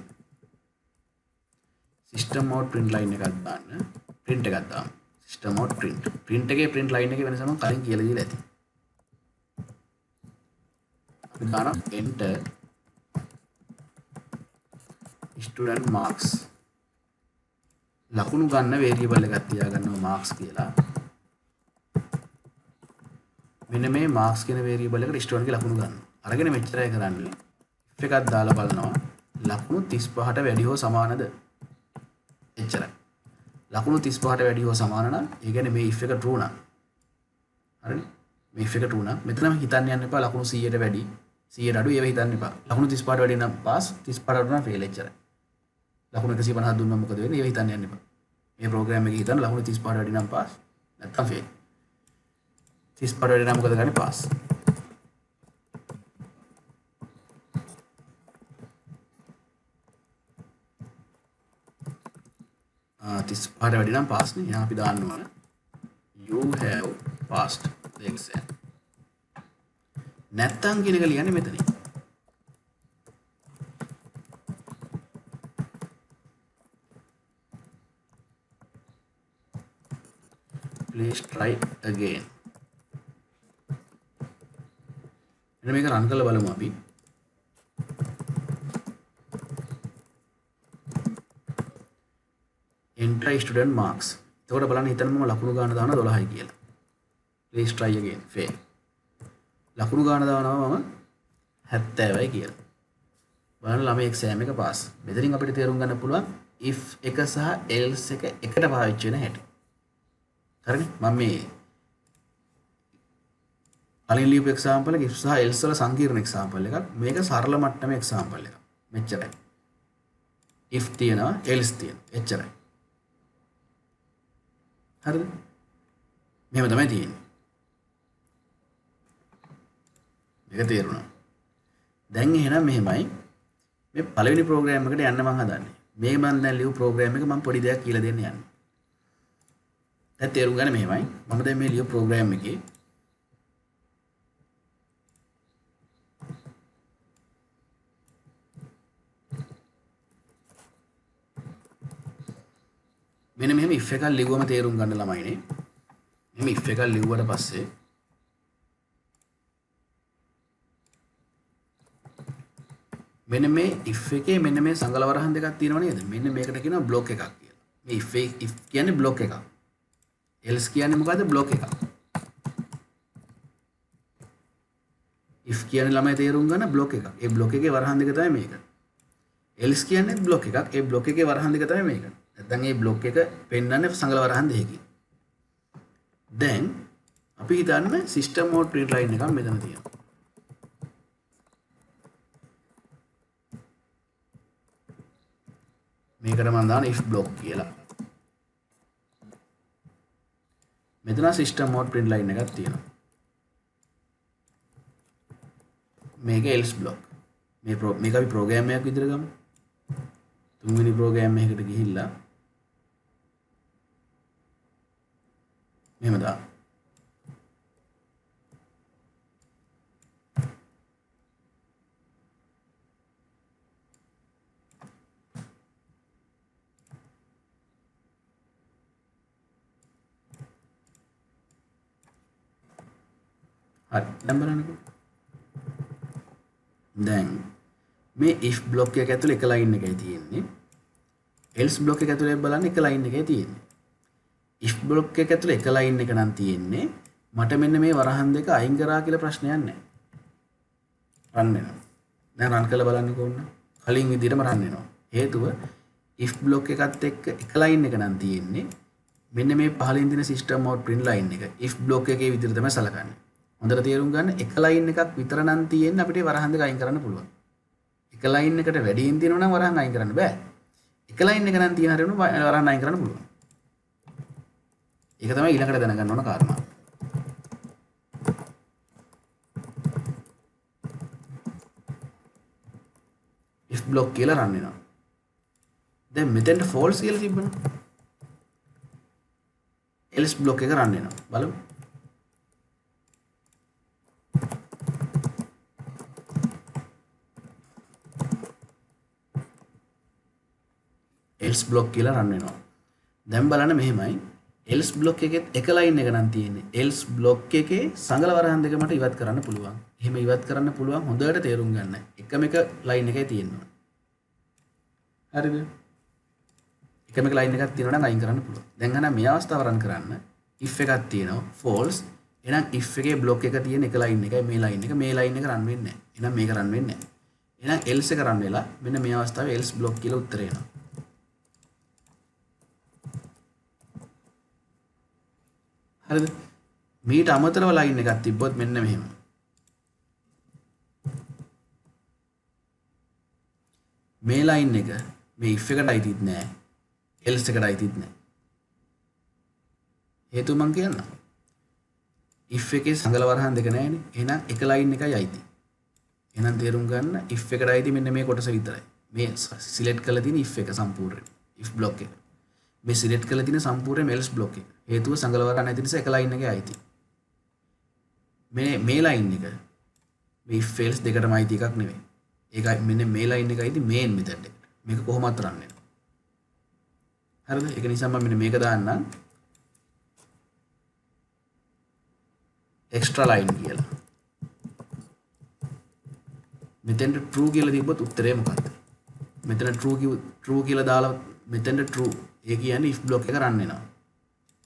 system out print line එකක් දාන්න. print එකක් දාන්න. system out print. print එකේ print line එකේ වෙනස මම කලින් කියලා දීලා ඇති. අපි දානවා enter student marks. ලකුණු ගන්න variable එකක් තියාගන්නවා marks කියලා. මෙන්න මේ marks කියන variable එකට student ගේ ලකුණු ගන්නවා. අරගෙන මෙච්චරයි කරන්නේ. if එකක් දාලා බලනවා ලකුණු 35ට වැඩි හෝ සමානද? එච්චරයි. ලකුණු 35ට වැඩි හෝ සමාන නම් ඒ කියන්නේ මේ if එක true නම්. හරිනේ? මේ if එක true නම් මෙතනම හිතන්න යන්න එපා ලකුණු 100ට වැඩි 100ට අඩු ඒව හිතන්න එපා. ලකුණු 35ට වැඩි නම් pass 35ට අඩු නම් fail එච්චරයි. ලකුණු 150ක් දුන්නම මොකද වෙන්නේ? ඒව හිතන්න යන්න එපා. මේ ප්‍රෝග්‍රෑම් එකේ හිතන්න ලකුණු 35ට වැඩි නම් pass නැත්නම් fail. 35ට වැඩි නම් මොකද ගන්නේ? pass. 35ට වැඩි නම් pass නේ. එහෙනම් අපි දාන්න ඕන you have passed the exam. නැත්තම් කියන එක ලියන්නේ මෙතනින්. Please try again. එන්න මේක රන් කරලා බලමු අපි. enter student marks. එතකොට බලන්න හිතන්න මම ලකුණු ගන්න දානවා 12යි කියලා. Please try again. fail. ලකුණු ගන්න දානවා මම 70යි කියලා. බලන්න ළමයි exam එක pass. මෙතනින් අපිට තේරුම් ගන්න පුළුවන් if එක සහ else එක එකට පාවිච්චි වෙන හැටි. හරිනේ? මම මේ කලින් ලියපු example එක if සහ else වල සංකීර්ණ example එකක්. මේක සරල මට්ටමේ example එකක්. මෙච්චරයි. if තියනවා else තියනවා. එච්චරයි. හරිද? මෙහෙම තමයි තියෙන්නේ. මේක තේරුණා. දැන් එහෙනම් මෙහෙමයි මේ පළවෙනි ප්‍රෝග්‍රෑම් එකට යන්න මම හදන්නේ. මේ මම දැන් ලියපු ප්‍රෝග්‍රෑම් එක මම පොඩි දෙයක් කියලා දෙන්න යන්නේ. දැන් තේරුම් ගන්න මෙහෙමයි. මම දැන් මේ ලියපු ප්‍රෝග්‍රෑම් එකේ මෙන්න මෙහෙම if එකක් ලිව්වම තේරුම් ගන්න ළමයිනේ. මෙහෙම if එකක් ලිව්වට පස්සේ මෙන්න මේ if එකේ මෙන්න මේ සංගල වරහන් දෙකක් තියෙනව නේද? මෙන්න මේකට කියනවා block එකක් කියලා. මේ if කියන්නේ block එකක්. else කියන්නේ මොකද්ද? block එකක්. කියන්නේ ළමයි තේරුම් ගන්න බ්ලොක් එකක්. ඒ බ්ලොක් එකේ වරහන් දෙක තමයි මේක. else කියන්නේ බ්ලොක් එකක්. ඒ බ්ලොක් එකේ වරහන් දෙක තමයි මේක. නැත්නම් මේ බ්ලොක් එක පෙන්වන්නේ සංගල වරහන් දෙකකින්. දැන් අපි හිතන්න සිස්ටම් මෝඩ් print line එකක් මෙතන තියෙනවා. මේකට මම දාන if block කියලා. මෙතන සිස්ටම් මෝඩ් print line එකක් තියෙනවා. මේක else block. මේක අපි ප්‍රෝග්‍රෑම් එකක් විදිහට ගමු. තුන්වෙනි ප්‍රෝග්‍රෑම් එකකට ගිහිල්ලා මෙහෙම දාන්න. හරි දැන් බලන්නකෝ. දැන් මේ if block එක ඇතුලේ එක line එකයි තියෙන්නේ. else block එක ඇතුලේ බලන්න එක line එකයි තියෙන්නේ. if block එක ඇතුලේ එක line එක නම් තියෙන්නේ. මට මෙන්න මේ වරහන් දෙක අයින් කරා කියලා ප්‍රශ්නයක් නැහැ. රන් වෙනවා. දැන් රන් කරලා බලන්නකෝ ඕන්න. කලින් විදිහටම රන් වෙනවා. හේතුව if block එකත් එක්ක එක line එක නම් තියෙන්නේ. මෙන්න මේ පහලින් තියෙන system out print line එක if block එකේ විදිහට තමයි සලකන්නේ. හොඳට තේරුම් ගන්න එක line එකක් විතර නම් තියෙන්නේ අපිට වරහන් දෙක අයින් කරන්න පුළුවන්. එක line එකට වැඩියෙන් තියෙනවා නම් වරහන් අයින් කරන්න බෑ. එක line එක නම් තියෙන හරියම වරහන් අයින් කරන්න පුළුවන්. ඒක තමයි ඊළඟට දැනගන්න ඕන කාරණා. if block කියලා රන් වෙනවා. දැන් මෙතෙන්ට false කියලා තිබ්බනේ. else block එක රන් වෙනවා. බලමු. else block කියලා රන් වෙනවා. දැන් බලන්න මෙහෙමයි. else block එකෙත් එක line එක නම් තියෙන්නේ. else block එකේ සංගල වරහන් දෙක මට ඉවත් කරන්න පුළුවන්. එහෙම ඉවත් කරන්න පුළුවන් හොඳට තේරුම් ගන්න. එකම එක line එකයි තියෙනවා. හරිද? එකම එක line එකක් තියෙනවා නම් අයින් කරන්න පුළුවන්. දැන් අහන්න මේ අවස්ථාව රන් කරන්න. if එකක් තියෙනවා false. එහෙනම් if එකේ block එක තියෙන එක line එකයි මේ line එක. මේ line එක රන් වෙන්නේ නැහැ. එහෙනම් මේක රන් වෙන්නේ නැහැ. එහෙනම් else එක රන් වෙලා මෙන්න මේ අවස්ථාවේ else block කියලා උත්තරය එනවා. හරිද? මීට අමතරව ලයින් එකක් තිබ්බොත් මෙන්න මෙහෙම. මේ ලයින් එක මේ if එකට අයිතිත් නෑ. else එකට අයිතිත් නෑ. හේතුව මං කියන්නම්. if එකේ සංගල වරහන් දෙක නෑනේ. එහෙනම් එක ලයින් එකයි අයිති. එහෙනම් තේරුම් ගන්න if එකට අයිති මෙන්න මේ කොටස විතරයි. මේ සිලෙක්ට් කරලා තියෙන if එක සම්පූර්ණයෙන්. if block එක. මේ සිලෙක්ට් කරලා තියෙන සම්පූර්ණ else block එක. හේතුව සංගල වරහන් නැති නිසා එක line එකේ අයිති. මේ line එක මේ if else දෙකටම අයිති එකක් නෙවෙයි. ඒකයි මෙන්න මේ line එක අයිති main method එකට. මේක කොහොමවත් run වෙනවා. හරිද? ඒක නිසා මම මෙන්න මේක දාන්නම් extra line කියලා. මෙතෙන්ට true කියලා තිබ්බොත් උත්තරේ මොකක්ද? මෙතන true කියලා දාලා මෙතෙන්ට true. ඒ කියන්නේ if block එක run වෙනවා.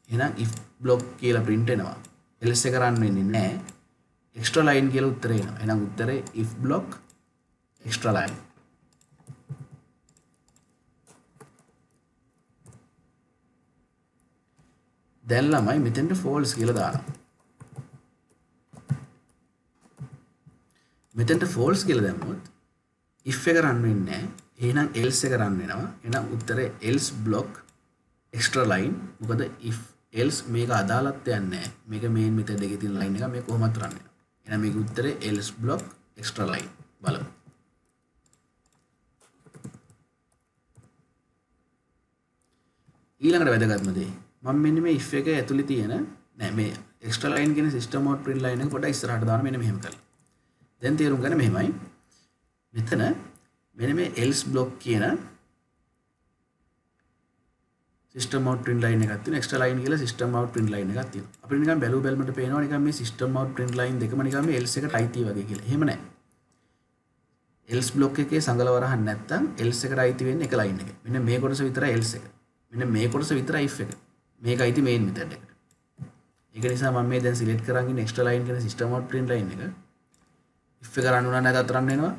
එහෙනම් if block කියලා print වෙනවා. else එක run වෙන්නේ නැහැ. extra line කියලා උත්තරේ එනවා. එහෙනම් උත්තරේ if block extra line. දැන් ළමයි මෙතෙන්ට false කියලා දානවා. මෙතෙන්ට false කියලා දැම්මොත් if එක run වෙන්නේ නැහැ. එහෙනම් else එක run වෙනවා. එහෙනම් උත්තරේ else block extra line. මොකද if else මේක අදාළත්වයක් නැහැ. මේක main method එකේ තියෙන line එක මේක කොහොමද run වෙනවා. එහෙනම් මේක උත්තරේ else block extra line. බලමු. ඊළඟට වැදගත්ම දේ මම මෙන්න මේ if එක ඇතුලේ තියෙන නෑ මේ extra line කියන system out print line එක පොඩ්ඩක් ඉස්සරහට දාන්න මෙන්න මෙහෙම කරලා. දැන් තේරුම් ගන්න මෙහෙමයි. මෙතන මෙන්න මේ else block කියන system out print line එකක් තියෙනවා. extra line කියලා system out print line එකක් තියෙනවා. අපිට නිකන් බැලුමට පේනවා නිකන් මේ system out print line දෙකම නිකන් මේ else එකට අයිති වගේ කියලා. එහෙම නෑ. else block එකේ සංගල වරහන් නැත්තම් else එකට අයිති වෙන්නේ එක line එක. මෙන්න මේ කොටස විතරයි else එක. මෙන්න මේ කොටස විතරයි if එක. මේක අයිති main method එකට. ඒක නිසා මම මේ දැන් select කරන් ඉන්න extra line කියන system out print line එක. if එක run වුණා නැතත් run වෙනවා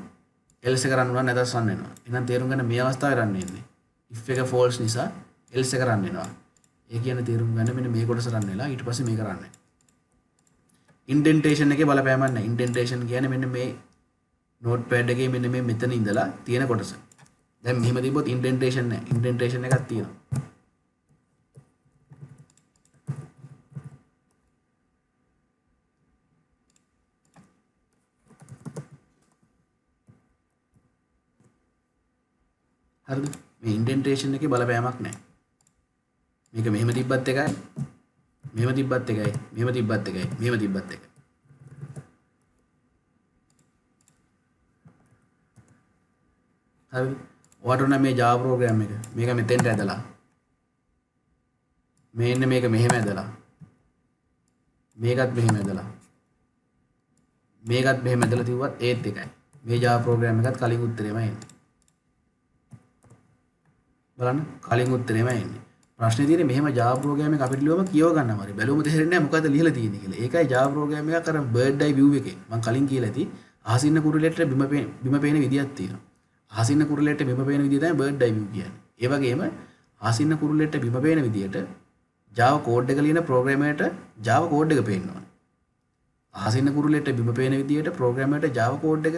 else එක run වුණා නැතත් run වෙනවා. එහෙනම් තේරුම් ගන්න මේ අවස්ථාවේ run වෙන්නේ if එක false නිසා else එක run වෙනවා. ඒ කියන්නේ තේරුම් ගන්න මෙන්න මේ කොටස run වෙලා ඊට පස්සේ මේක run වෙනවා. indentation එකේ බලපෑමක් නැහැ. indentation කියන්නේ මෙන්න මේ notepad එකේ මෙන්න මේ මෙතන ඉඳලා තියෙන කොටස. දැන් මෙහෙම තිබ්බොත් indentation නැහැ. indentation එකක් තියෙනවා. හරිද? මේ indentation එකේ බලපෑමක් නැහැ. මේක මෙහෙම තිබ්බත් එකයි මෙහෙම තිබ්බත් එකයි මෙහෙම තිබ්බත් එකයි මෙහෙම තිබ්බත් එකයි. හරිද? ඔයාට උන මේ Java program එක මේක මෙතෙන්ට ඇදලා මේන්න මේක මෙහෙම ඇදලා මේකත් මෙහෙම ඇදලා මේකත් මෙහෙම ඇදලා තිබ්වත් ඒත් එකයි. මේ Java program එකත් කලින් උත්තරේම එන්නේ. බලන්න කලින් උත්තරේම එන්නේ. ප්‍රශ්නේ තියෙන්නේ මෙහෙම Java program එක අපිට ලියවම කියව ගන්නම හරි. බැලුවම තේරෙන්නේ නැහැ මොකද්ද ලියලා තියෙන්නේ කියලා. ඒකයි Java program එකක් අර bird eye view එකේ මම කලින් කියලා ඇති අහසින්න කුරුල්ලෙට බිම පේන විදියක් තියෙනවා. අහසින්න කුරුල්ලෙට බිම පේන විදිය තමයි bird eye view කියන්නේ. ඒ වගේම අහසින්න කුරුල්ලෙට බිම පේන විදියට Java code එක ලියන ප්‍රෝග්‍රෑමරට Java code එක පේන්න ඕනේ. අහසින්න කුරුල්ලෙට බිම පේන විදියට ප්‍රෝග්‍රෑමරට Java code එක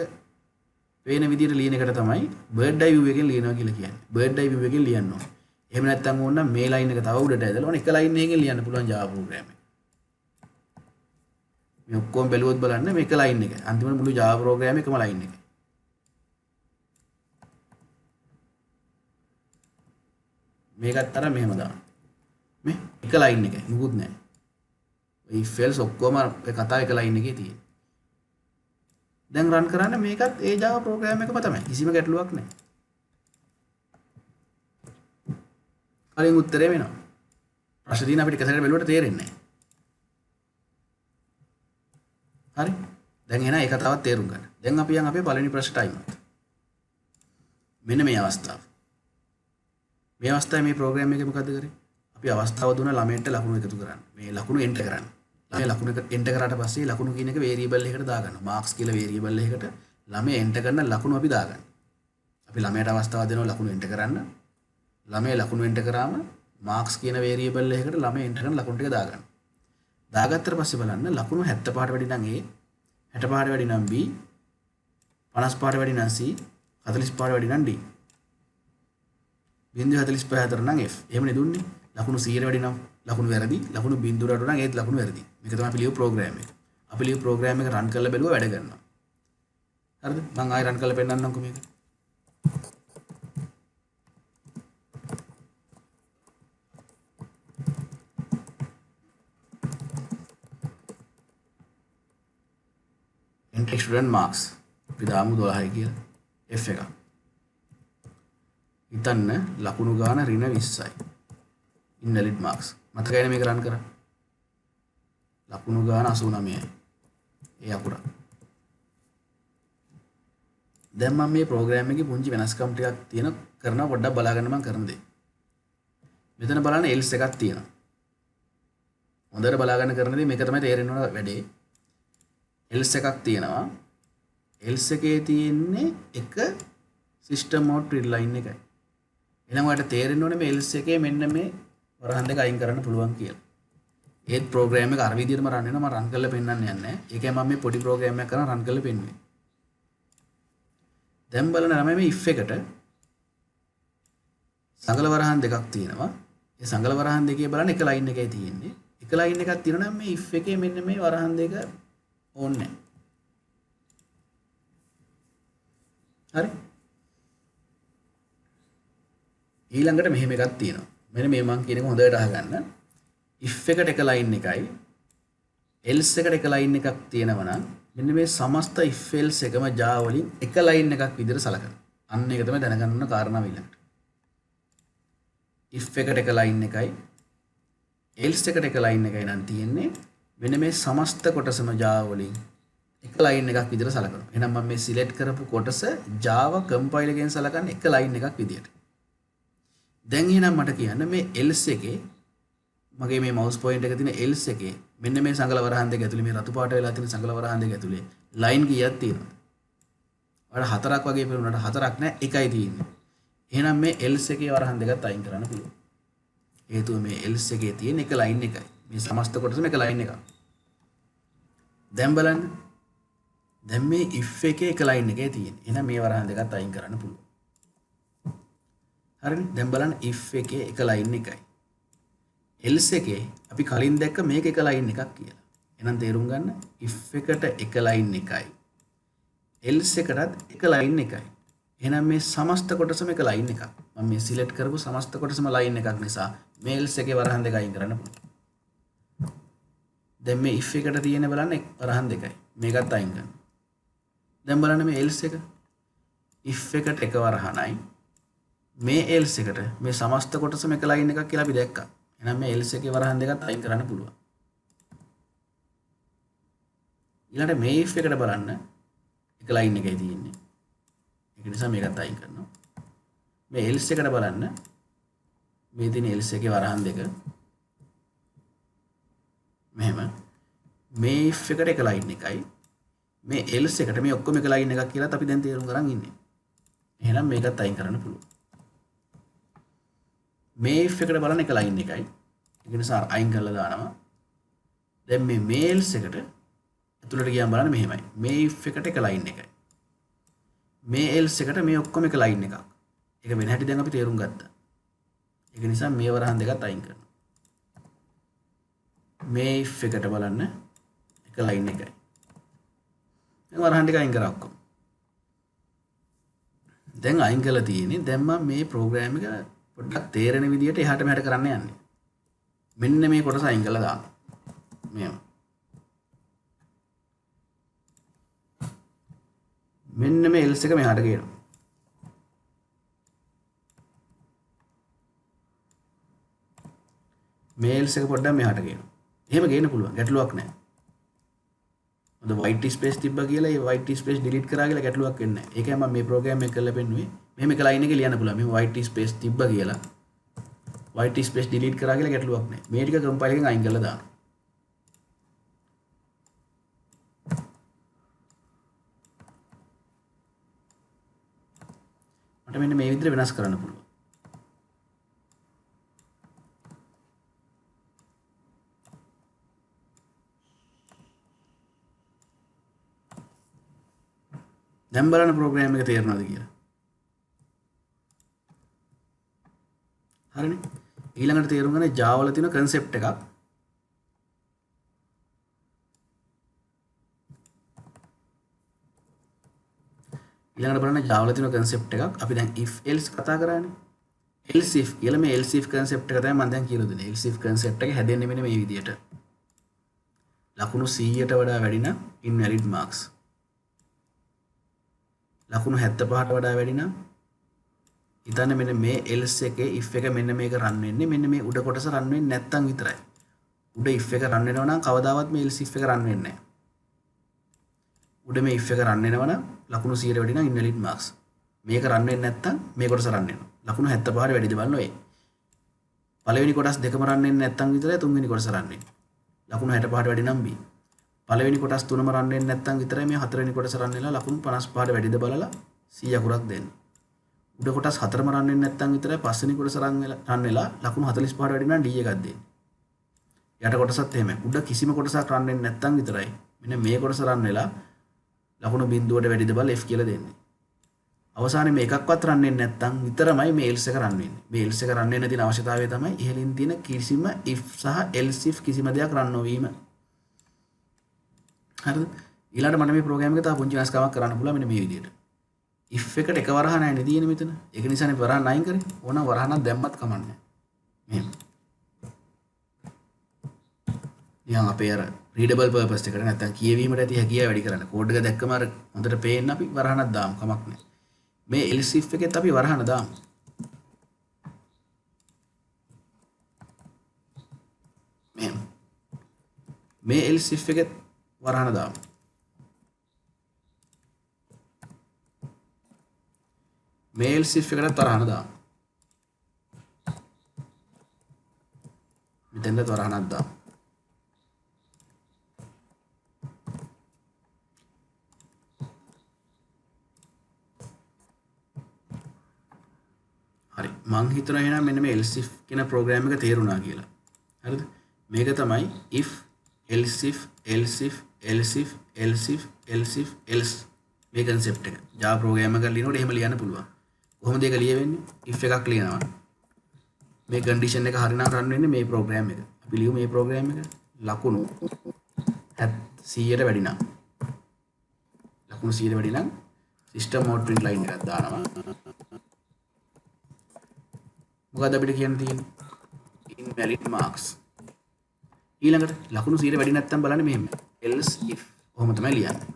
පේන විදියට ලියන එකට තමයි bird eye view එකෙන් ලියනවා කියලා කියන්නේ. bird eye view එකෙන් ලියන්න ඕනේ. එහෙම නැත්නම් ඕන නම් මේ ලයින් එක තව උඩට ඇදලා ඕන එක ලයින් එකකින් ලියන්න පුළුවන් Java program එක. මේ ඔක්කොම බැලුවොත් බලන්න මේක ලයින් එක. අන්තිමට මුළු Java program එකම ලයින් එක. මේකත් අර මෙහෙම දාන්න. මේ එක ලයින් එක මොකුත් නැහැ. ඒ ෆයිල්ස් ඔක්කොම කතාව එක ලයින් එකේ තියෙන්නේ. දැන් රන් කරන්න මේකත් ඒ Java program එකම තමයි. කිසිම ගැටලුවක් නැහැ. කලින් උත්තරේ වෙනවා. ප්‍රශ්න දින අපිට කසරේ බැලුවට තේරෙන්නේ නැහැ. හරි. දැන් එහෙනම් ඒක තවත් තේරුම් ගන්න. දැන් අපි යන් අපේ පළවෙනි ප්‍රශ්නට ආයිමත්. මෙන්න මේ අවස්ථාව. මේ අවස්ථාවේ මේ ප්‍රෝග්‍රෑම් එකේ මොකද්ද කරේ? අපි අවස්ථාව දුන්න ළමයට ලකුණු එකතු කරන්න. මේ ලකුණු එන්ටර් කරන්න. ළමයා ලකුණු එන්ටර් කරාට පස්සේ ලකුණු කියන එක වේරියබල් එකකට දාගන්න. මාක්ස් කියලා වේරියබල් එකකට ළමයා එන්ටර් කරන ලකුණු අපි දාගන්න. අපි ළමයට අවස්ථාව දෙනවා ලකුණු එන්ටර් කරන්න. ළමයා ලකුණු එන්ටර් කරාම මාක්ස් කියන වේරියබල් එකකට ළමයා එන්ටර් කරන ලකුණු ටික දාගන්න. දාගත්තට පස්සේ බලන්න ලකුණු 75ට වැඩි නම් A 65ට වැඩි නම් B 55ට වැඩි නම් C 45ට වැඩි නම් D 0.45 අතර නම් F. එහෙමනේ දුන්නේ. ලකුණු 100ට වැඩි නම් ලකුණු වැරදි. ලකුණු 0ට වැඩි නම් ඒත් ලකුණු වැරදි. මේක තමයි අපි ලියපු ප්‍රෝග්‍රෑම් එක. අපි ලියපු ප්‍රෝග්‍රෑම් එක රන් කරලා බැලුවා වැඩ කරනවා. හරිද? මම ආයෙ රන් කරලා පෙන්නන්නම්කෝ මේක. enter student marks අපි දාමු 12යි කියලා F එක. හිතන්න ලකුණු ගාන ඍණ 20යි. invalid marks. මතකයිනේ මේක රන් කරා. ලකුණු ගාන 89යි. ඒ අකුර. දැන් මම මේ ප්‍රෝග්‍රෑම් එකේ පුංචි වෙනස්කම් ටිකක් තියෙන කරනවා පොඩ්ඩක් බලාගන්න මම කරන දේ. මෙතන බලන්න else එකක් තියෙනවා. හොඳට බලාගන්න කරන දේ මේක තමයි තේරෙන්න ඕන වැඩේ. else එකක් තියෙනවා. else එකේ තියෙන්නේ එක system out line එකයි. එහෙනම් ඔයාලට තේරෙන්න ඕනේ මේ else එකේ මෙන්න මේ වරහන් දෙක අයින් කරන්න පුළුවන් කියලා. ඒත් ප්‍රෝග්‍රෑම් එක අර විදිහටම රන් වෙනවා. මම රන් කරලා පෙන්නන්න යන්නේ නැහැ. ඒකයි මම මේ පොඩි ප්‍රෝග්‍රෑම් එකක් කරන රන් කරලා පෙන්නුවේ. දැන් බලන්න ළමයි මේ if එකට සංගල වරහන් දෙකක් තියෙනවා. ඒ සංගල වරහන් දෙකේ බලන්න එක ලයින් එකයි තියෙන්නේ. එක ලයින් එකක් තියෙනවා නම් මේ if එකේ මෙන්න මේ වරහන් දෙක ඕනේ නැහැ. හරි. ඊළඟට මෙහෙම එකක් තියෙනවා. මෙන්න මේ මම කියන එක හොඳට අහගන්න. if එකට එක ලයින් එකයි else එකට එක ලයින් එකක් තියෙනවා නම් මෙන්න මේ සමස්ත if else එකම Java වලින් එක ලයින් එකක් විදිහට සලකනවා. අන්න ඒක තමයි දැනගන්න ඕන කාරණාව ඊළඟට. if එකට එක ලයින් එකයි else එකට එක ලයින් එකයි නම් තියෙන්නේ මෙන්න මේ සමස්ත කොටසම Java වලින් එක ලයින් එකක් විදිහට සලකනවා. එහෙනම් මම මේ සිලෙක්ට් කරපු කොටස Java compiler එකෙන් සලකන්නේ එක ලයින් එකක් විදිහට. දැන් එහෙනම් මට කියන්න මේ else එකේ මගේ මේ mouse point එක තියෙන else එකේ මෙන්න මේ සංගල වරහන් දෙක ඇතුලේ මේ රතු පාට වෙලා තියෙන සංගල වරහන් දෙක ඇතුලේ line කීයක් තියෙනවද? ඔයාලට හතරක් වගේ පේනුනට හතරක් නෑ එකයි තියෙන්නේ. එහෙනම් මේ Ls එකේ වරහන් දෙකත් අයින් කරන්න පුළුවන්. හේතුව මේ Ls එකේ තියෙන එක ලයින් එකයි. මේ සමස්ත කොටසම එක ලයින් එකක්. දැන් බලන්න. දැන් මේ if එකේ එක ලයින් එකේ තියෙන්නේ. එහෙනම් මේ වරහන් දෙකත් අයින් කරන්න පුළුවන්. හරිනේ. දැන් බලන්න if එකේ එක ලයින් එකයි. Ls එකේ අපි කලින් දැක්ක මේක එක ලයින් එකක් කියලා. එහෙනම් තේරුම් ගන්න if එකට එක ලයින් එකයි. Ls එකටත් එක ලයින් එකයි. එහෙනම් මේ සමස්ත කොටසම එක ලයින් එකක්. මම මේ සිලෙක්ට් කරපු සමස්ත කොටසම ලයින් එකක් නිසා මේ Ls එකේ වරහන් දෙක අයින් කරන්න පුළුවන්. දැන් මේ if එකට තියෙන බලන්න වරහන් දෙකයි. මේකත් අයින් කරන්න. දැන් බලන්න මේ Ls එක. if එකට එක වරහනයි. මේ Ls එකට මේ සමස්ත කොටසම එක ලයින් එකක් කියලා අපි දැක්කා. එහෙනම් මේ Ls එකේ වරහන් දෙකත් අයින් කරන්න පුළුවන්. ඊළඟට මේ if එකට බලන්න එක ලයින් එකයි තියෙන්නේ. ඒක නිසා මේකත් අයින් කරනවා. මේ Ls එකට බලන්න මේ තියෙන Ls එකේ වරහන් දෙක මෙහෙම මේ if එකට එක ලයින් එකයි මේ Ls එකට මේ ඔක්කොම එක ලයින් එකක් කියලා අපි දැන් තේරුම් ගන්න ඉන්නේ. එහෙනම් මේකත් අයින් කරන්න පුළුවන්. මේ if එකට බලන්න එක ලයින් එකයි. ඒක නිසා අයින් කරලා දානවා. දැන් මේ Ls එකට ඇතුළට ගියාම බලන්න මෙහෙමයි. මේ if එකට එක ලයින් එකයි. මේ Ls එකට මේ ඔක්කොම එක ලයින් එකක්. ඒක වෙන හැටි දැන් අපි තේරුම් ගත්තා. ඒක නිසා මේ වරහන් දෙකත් අයින් කරනවා. මේ if එකට බලන්න එක ලයින් එකයි. දැන් වරහන් දෙක අයින් කරා ඔක්කොම. දැන් අයින් කරලා තියෙන්නේ දැන් මම මේ ප්‍රෝග්‍රෑම් එක පොඩ්ඩක් තේරෙන විදිහට එහාට මෙහාට කරන්න යන්නේ. මෙන්න මේ කොටස අයින් කරලා දාන්න. මෙහෙම. මෙන්න මේ Ls එක මෙහාට ගේනවා. මේ Ls එක පොඩ්ඩක් මෙහාට ගේනවා. එහෙම ගේන්න පුළුවන්. ගැටලුවක් නැහැ. මොකද white space තිබ්බා කියලා ඒ white space delete කරා කියලා ගැටලුවක් වෙන්නේ නැහැ. ඒකයි මම මේ ප්‍රෝග්‍රෑම් එක කරලා පෙන්නුවේ. මෙහෙම එක ලයින් එකේ ලියන්න පුළුවන්. මෙහෙම white space තිබ්බා කියලා white space delete කරා කියලා ගැටලුවක් නැහැ. මේ ටික කම්පයිල් එකෙන් අයින් කරලා දාන්න. මට මෙන්න මේ විදිහට වෙනස් කරන්න පුළුවන්. දැන් බලන්න ප්‍රෝග්‍රෑම් එක තේරෙනවද කියලා. හරිනේ. ඊළඟට තේරුම් ගන්න Java වල තියෙන concept එකක්. ඊළඟට බලන්න Java වල තියෙන concept එකක්. අපි දැන් if else කතා කරානේ. else if කියලා මේ else if concept එක තමයි මම දැන් කියලා දුන්නේ. else if concept එක හැදෙන්නේ මෙන්න මේ විදිහට. ලකුණු 100ට වඩා වැඩි නම් invalid marks. ලකුණු 75ට වඩා වැඩි නම් හිතන්න මෙන්න මේ else එකේ if එක මෙන්න මේක රන් වෙන්නේ මෙන්න මේ උඩ කොටස රන් වෙන්නේ නැත්තම් විතරයි. උඩ if එක රන් වෙනවා නම් කවදාවත් මේ else if එක රන් වෙන්නේ නැහැ. උඩ මේ if එක රන් වෙනවා නම් ලකුණු 100ට වැඩි නම් invalid marks. මේක රන් වෙන්නේ නැත්තම් මේ කොටස රන් වෙනවා. ලකුණු 75ට වැඩිද බලන්න ඔය. පළවෙනි කොටස් දෙකම රන් වෙන්නේ නැත්තම් විතරයි තුන්වෙනි කොටස රන් වෙන්නේ. ලකුණු 65ට වැඩි නම් B. පළවෙනි කොටස් තුනම රන් වෙන්නේ නැත්නම් විතරයි මේ හතරවෙනි කොටස රන් වෙලා ලකුණු 55ට වැඩිද බලලා 100 අකුරක් දෙන්න. උඩ කොටස් හතරම රන් වෙන්නේ නැත්නම් විතරයි පස්වෙනි කොටස රන් වෙලා ලකුණු 45ට වැඩි නම් D එකක් දෙන්න. යට කොටසත් එහෙමයි. උඩ කිසිම කොටසක් රන් වෙන්නේ නැත්නම් විතරයි මෙන්න මේ කොටස රන් වෙලා ලකුණු බිඳුවට වැඩිද බලලා F කියලා දෙන්නේ. අවසානයේ මේකක්වත් රන් වෙන්නේ නැත්නම් විතරමයි මේ else එක රන් වෙන්නේ. මේ else එක රන් වෙන්න තියෙන අවශ්‍යතාවය තමයි ඉහළින් තියෙන කිසිම if සහ else if කිසිම දෙයක් රන් නොවීම. හරිද? ඊළඟට මම මේ ප්‍රෝග්‍රෑම් එක තව පුංචි වෙනස්කමක් කරන්න පුළුවන් මෙන්න මේ විදිහට. if එකට එක වරහනයි නේ තියෙන්නේ මෙතන. ඒක නිසානේ වරහන් අයින් කරේ. ඕන වරහනක් දැම්මත් කමන්නේ. මෙහෙම. නිකන් අපේ අර readable purpose එකට නැත්තම් කියවීමට ඇති හැකියාව වැඩි කරන්න. කෝඩ් එක දැක්කම අර හොඳට පේන්න අපි වරහනක් දාමු කමක් නැහැ. මේ else if එකෙත් අපි වරහන දාමු. මෙහෙම. මේ else if එකෙත් වරහන දාමු. මේ else if එකටත් වරහන දාමු. මෙතෙන්ද වරහනක් දාමු. හරි මං හිතනවා එහෙනම් මෙන්න මේ else if කියන ප්‍රෝග්‍රෑම් එක තේරුණා කියලා. හරිද? මේක තමයි if else if else if else if else if else if else මේ concept එක. Java program එකක් ලියනකොට එහෙම ලියන්න පුළුවන්. කොහොමද ඒක ලියවෙන්නේ? if එකක් ලියනවා. මේ condition එක හරිනම් run වෙන්නේ මේ program එක. අපි ලියමු මේ program එක. ලකුණු 100ට වැඩි නම් ලකුණු 100ට වැඩි නම් system out print line එකක් දානවා. මොකද අපිට කියන්න තියෙන්නේ? invalid marks. ඊළඟට ලකුණු 100ට වැඩි නැත්නම් බලන්න මෙහෙම. else if කොහොම තමයි ලියන්නේ.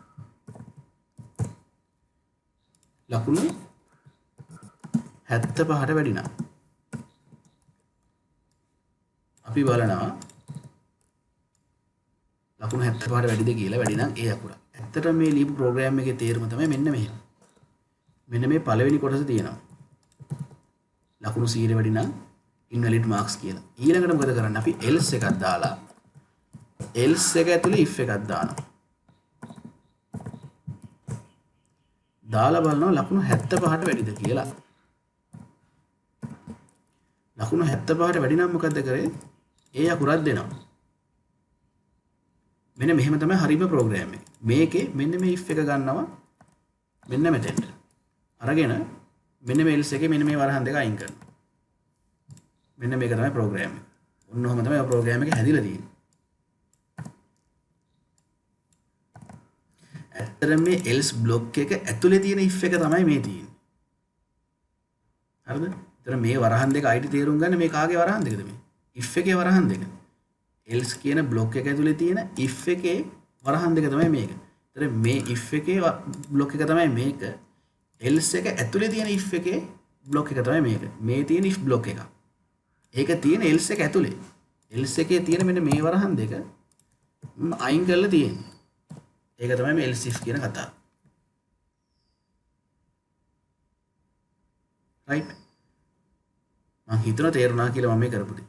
ලකුණු 75ට වැඩි නම් අපි බලනවා ලකුණු 75ට වැඩිද කියලා. වැඩි නම් ඒ අකුර. ඇත්තටම මේ ලියපු ප්‍රෝග්‍රෑම් එකේ තේරුම තමයි මෙන්න මෙහෙම. මෙන්න මේ පළවෙනි කොටස තියෙනවා. ලකුණු 100ට වැඩි නම් invalid marks කියලා. ඊළඟට මොකද කරන්නේ? අපි else එකක් දාලා else එක ඇතුලේ if එකක් දානවා. දාලා බලනවා ලකුණු 75ට වැඩිද කියලා. ලකුණු 75ට වැඩි නම් මොකද කරේ? ඒ අකුරක් දෙනවා. මෙන්න මෙහෙම තමයි හරිම ප්‍රෝග්‍රෑම් එක. මේකේ මෙන්න මේ if එක ගන්නවා මෙන්න මෙතෙන්ට. අරගෙන මෙන්න මේ else එකේ මෙන්න මේ වරහන් දෙක අයින් කරනවා. මෙන්න මේක තමයි ප්‍රෝග්‍රෑම් එක. ඔන්න ඔහම තමයි ප්‍රෝග්‍රෑම් එක හැදිලා තියෙන්නේ. ඇත්තටම මේ else block එක ඇතුලේ තියෙන if එක තමයි මේ තියෙන්නේ. හරිද? එතන මේ වරහන් දෙක අයිති තේරුම් ගන්න මේ කාගේ වරහන් දෙකද මේ? if එකේ වරහන් දෙක. else කියන block එක ඇතුලේ තියෙන if එකේ වරහන් දෙක තමයි මේක. එතන මේ if එකේ block එක තමයි මේක. else එක ඇතුලේ තියෙන if එකේ block එක තමයි මේක. මේ තියෙන if block එක. ඒක තියෙන else එක ඇතුලේ. else එකේ තියෙන මෙන්න මේ වරහන් දෙක අයින් කරලා තියෙන්නේ. ඒක තමයි මේ else if කියන කතාව. right? මම හිතනවා තේරුණා කියලා මම මේ කරපු දේ.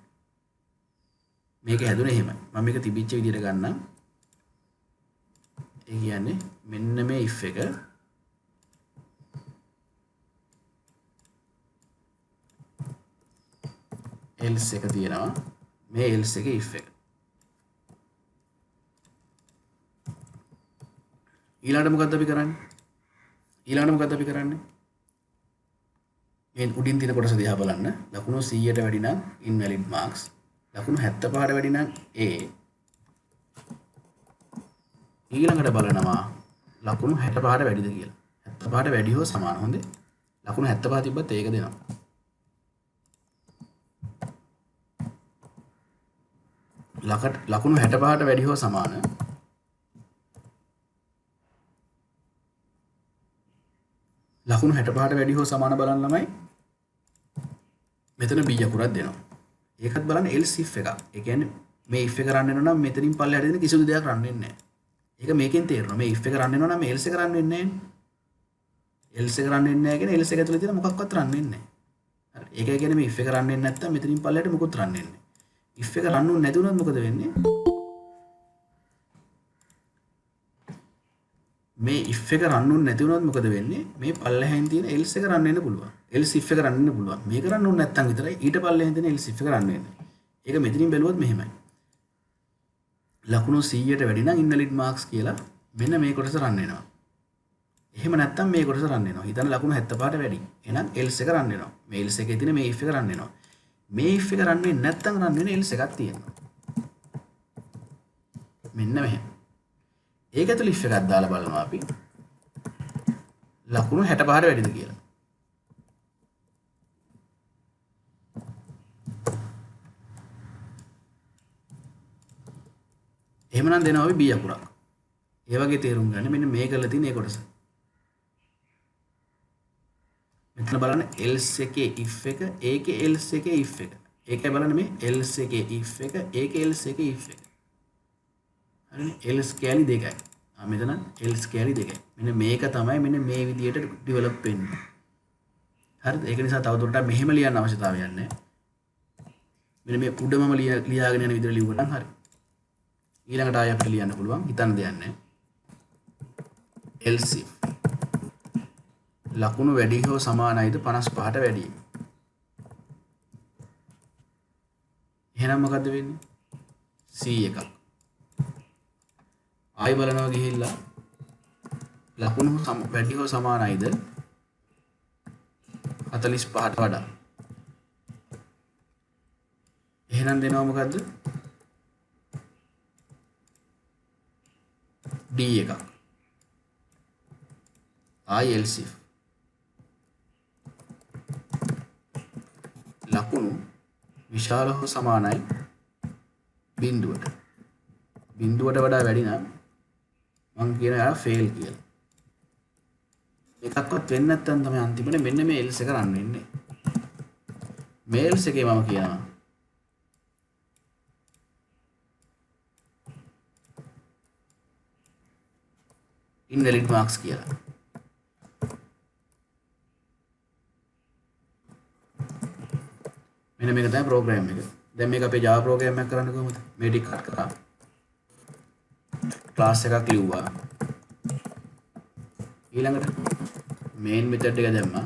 මේක හැදුනේ එහෙමයි. මම මේක තිබිච්ච විදිහට ගන්නම්. ඒ කියන්නේ මෙන්න මේ if එක else එක තියෙනවා. මේ else එකේ if එක. ඊළඟට මොකද්ද අපි කරන්නේ? මේ උඩින් තියෙන කොටස දිහා බලන්න. ලකුණු 100ට වැඩි නම් invalid marks. ලකුණු 75ට වැඩි නම් A. ඊළඟට බලනවා ලකුණු 65ට වැඩිද කියලා. 75ට වැඩි හෝ සමාන. හොඳේ. ලකුණු 75 තිබ්බත් ඒක දෙනවා. ලකුණු 65ට වැඩි හෝ සමාන. ලකුණු 65ට වැඩි හෝ සමාන බලන්න ළමයි. මෙතන B අකුරක් දෙනවා. ඒකත් බලන්න else if එකක්. ඒ කියන්නේ මේ if එක රන් වෙනවා නම් මෙතනින් පල්ලෙහාට දෙන කිසිදු දෙයක් රන් වෙන්නේ නැහැ. ඒක මේකෙන් තේරෙනවා. මේ if එක රන් වෙනවා නම් මේ else එක රන් වෙන්නේ නැහැ. else එක රන් වෙන්නේ නැහැ කියන්නේ else එක ඇතුලේ තියෙන මොකක්වත් රන් වෙන්නේ නැහැ. හරි. ඒක කියන්නේ මේ if එක රන් වෙන්නේ නැත්නම් මෙතනින් පල්ලෙහාට මොකුත් රන් වෙන්නේ නැහැ. if එක රන් වුනේ නැති වුණොත් මොකද වෙන්නේ? මේ if එක රන් වුනේ නැති වුණොත් මොකද වෙන්නේ? මේ පල්ලෙහෙන් තියෙන else එක රන් වෙන්න පුළුවන්. else if එක රන් වෙන්න පුළුවන්. මේක රන් වුනේ නැත්නම් විතරයි ඊට පල්ලෙහෙන් තියෙන else if එක රන් වෙන්නේ. ඒක මෙතනින් බැලුවොත් මෙහෙමයි. ලකුණු 100ට වැඩි නම් invalid marks කියලා මෙන්න මේ කොටස රන් වෙනවා. එහෙම නැත්නම් මේ කොටස රන් වෙනවා. හිතන්න ලකුණු 75ට වැඩි. එහෙනම් else එක රන් වෙනවා. මේ else එකේ තියෙන මේ if එක රන් වෙනවා. මේ if එක රන් වෙන්නේ නැත්නම් රන් වෙන else එකක් තියෙනවා. මෙන්න මෙහෙම. ඒක ඇතුළේ if එකක් දාලා බලනවා අපි. ලකුණු 65ට වැඩිද කියලා. එහෙමනම් දෙනවා අපි B අකුරක්. ඒ වගේ තේරුම් ගන්න මෙන්න මේ කරලා තියෙන මේ කොටස. මෙතන බලන්න else එකේ if එක, ඒකේ else එකේ if එක. ඒකයි බලන්න මේ else එකේ if එක, ඒකේ else එකේ if එක. හරිනේ else කැලි දෙකයි. මෙතන else කැලි දෙකයි. මෙන්න මේක තමයි මෙන්න මේ විදියට ඩෙවලොප් වෙන්නේ. හරිද? ඒක නිසා තවදුරටත් මෙහෙම ලියන්න අවශ්‍යතාවයක් නැහැ. මෙන්න මේ උඩමම ලියාගෙන යන විදිහට ලියුවා නම් හරි. ඊළඟට ආයෙ අපිට ලියන්න පුළුවන්. හිතන්න දෙයක් නැහැ. else if ලකුණු වැඩි හෝ සමානයිද 55ට වැඩි. එහෙනම් මොකද්ද වෙන්නේ? C එකක්. ආයි බලනවා ගිහිල්ලා ලකුණු වැඩි හෝ සමානයිද 45ට වඩා. එහෙනම් දෙනවා මොකද්ද? D එකක්. ආයි LCF. ලකුණු විශාල හෝ සමානයි බිඳුවට. බිඳුවට වඩා වැඩි නම් මම කියන යා ෆේල් කියලා. එකක්වත් වෙන්නේ නැත්නම් තමයි අන්තිමට මෙන්න මේ එල්ස් එක රන් වෙන්නේ. මේ එල්ස් එකේ මම කියනවා invalid marks කියලා. මෙන්න මේක තමයි ප්‍රෝග්‍රෑම් එක. දැන් මේක අපේ Java ප්‍රෝග්‍රෑම් එකක් කරන්න කොහොමද? මේ ටික කට් කරා. ක්ලාස් එකක් ලිව්වා. ඊළඟට main method එක දැම්මා.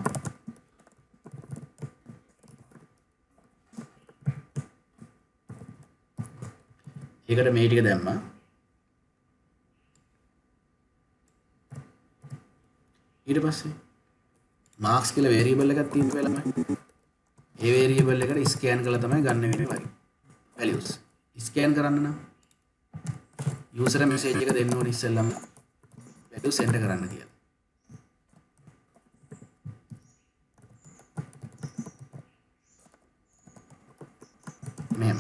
ඒකට මේ ටික දැම්මා. ඊට පස්සේ marks කියලා variable එකක් තියෙනවා ළමයි. ඒ variable එකට scan කරලා තමයි ගන්න වෙන්නේ values. scan කරන්න නම් user message එක දෙන්න ඕනේ ඉස්සෙල්ලාම value send කරන්න කියලා. මෙහෙම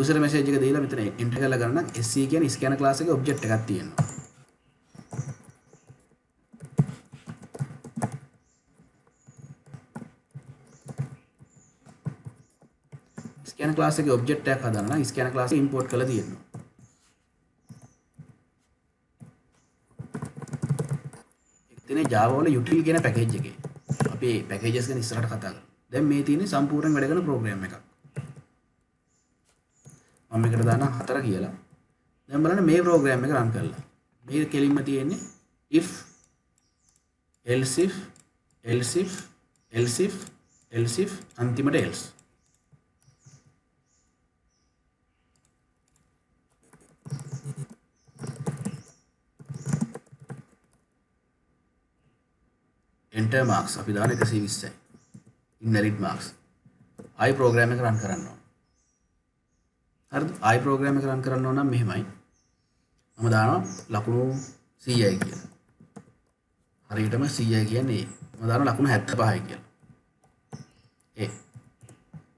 user message එක දීලා මෙතන enter කරලා ගන්න නම් SC කියන්නේ scan class එකේ object එකක් තියෙනවා. scan class එකේ object එකක් හදන්න නම් scan class එක import කරලා තියෙනවා. ඉතින් Java වල util කියන package එකේ අපි packages ගැන ඉස්සරහට කතා කරමු. දැන් මේ තියෙන්නේ සම්පූර්ණ වැඩ කරන program එකක්. මම මේකට දානවා 4 කියලා. දැන් බලන්න මේ program එක run කරලා. මේ කෙලින්ම තියෙන්නේ if else if else if else if else if අන්තිමට else. enter marks අපි දාන 120යි. invalid marks. I program එක run කරන්න ඕන. හරිද? I program එක run කරන්න ඕන නම් මෙහෙමයි. මම දානවා ලකුණු 100යි කියලා. හරියටම 100යි කියන්නේ මම දානවා ලකුණු 75යි කියලා.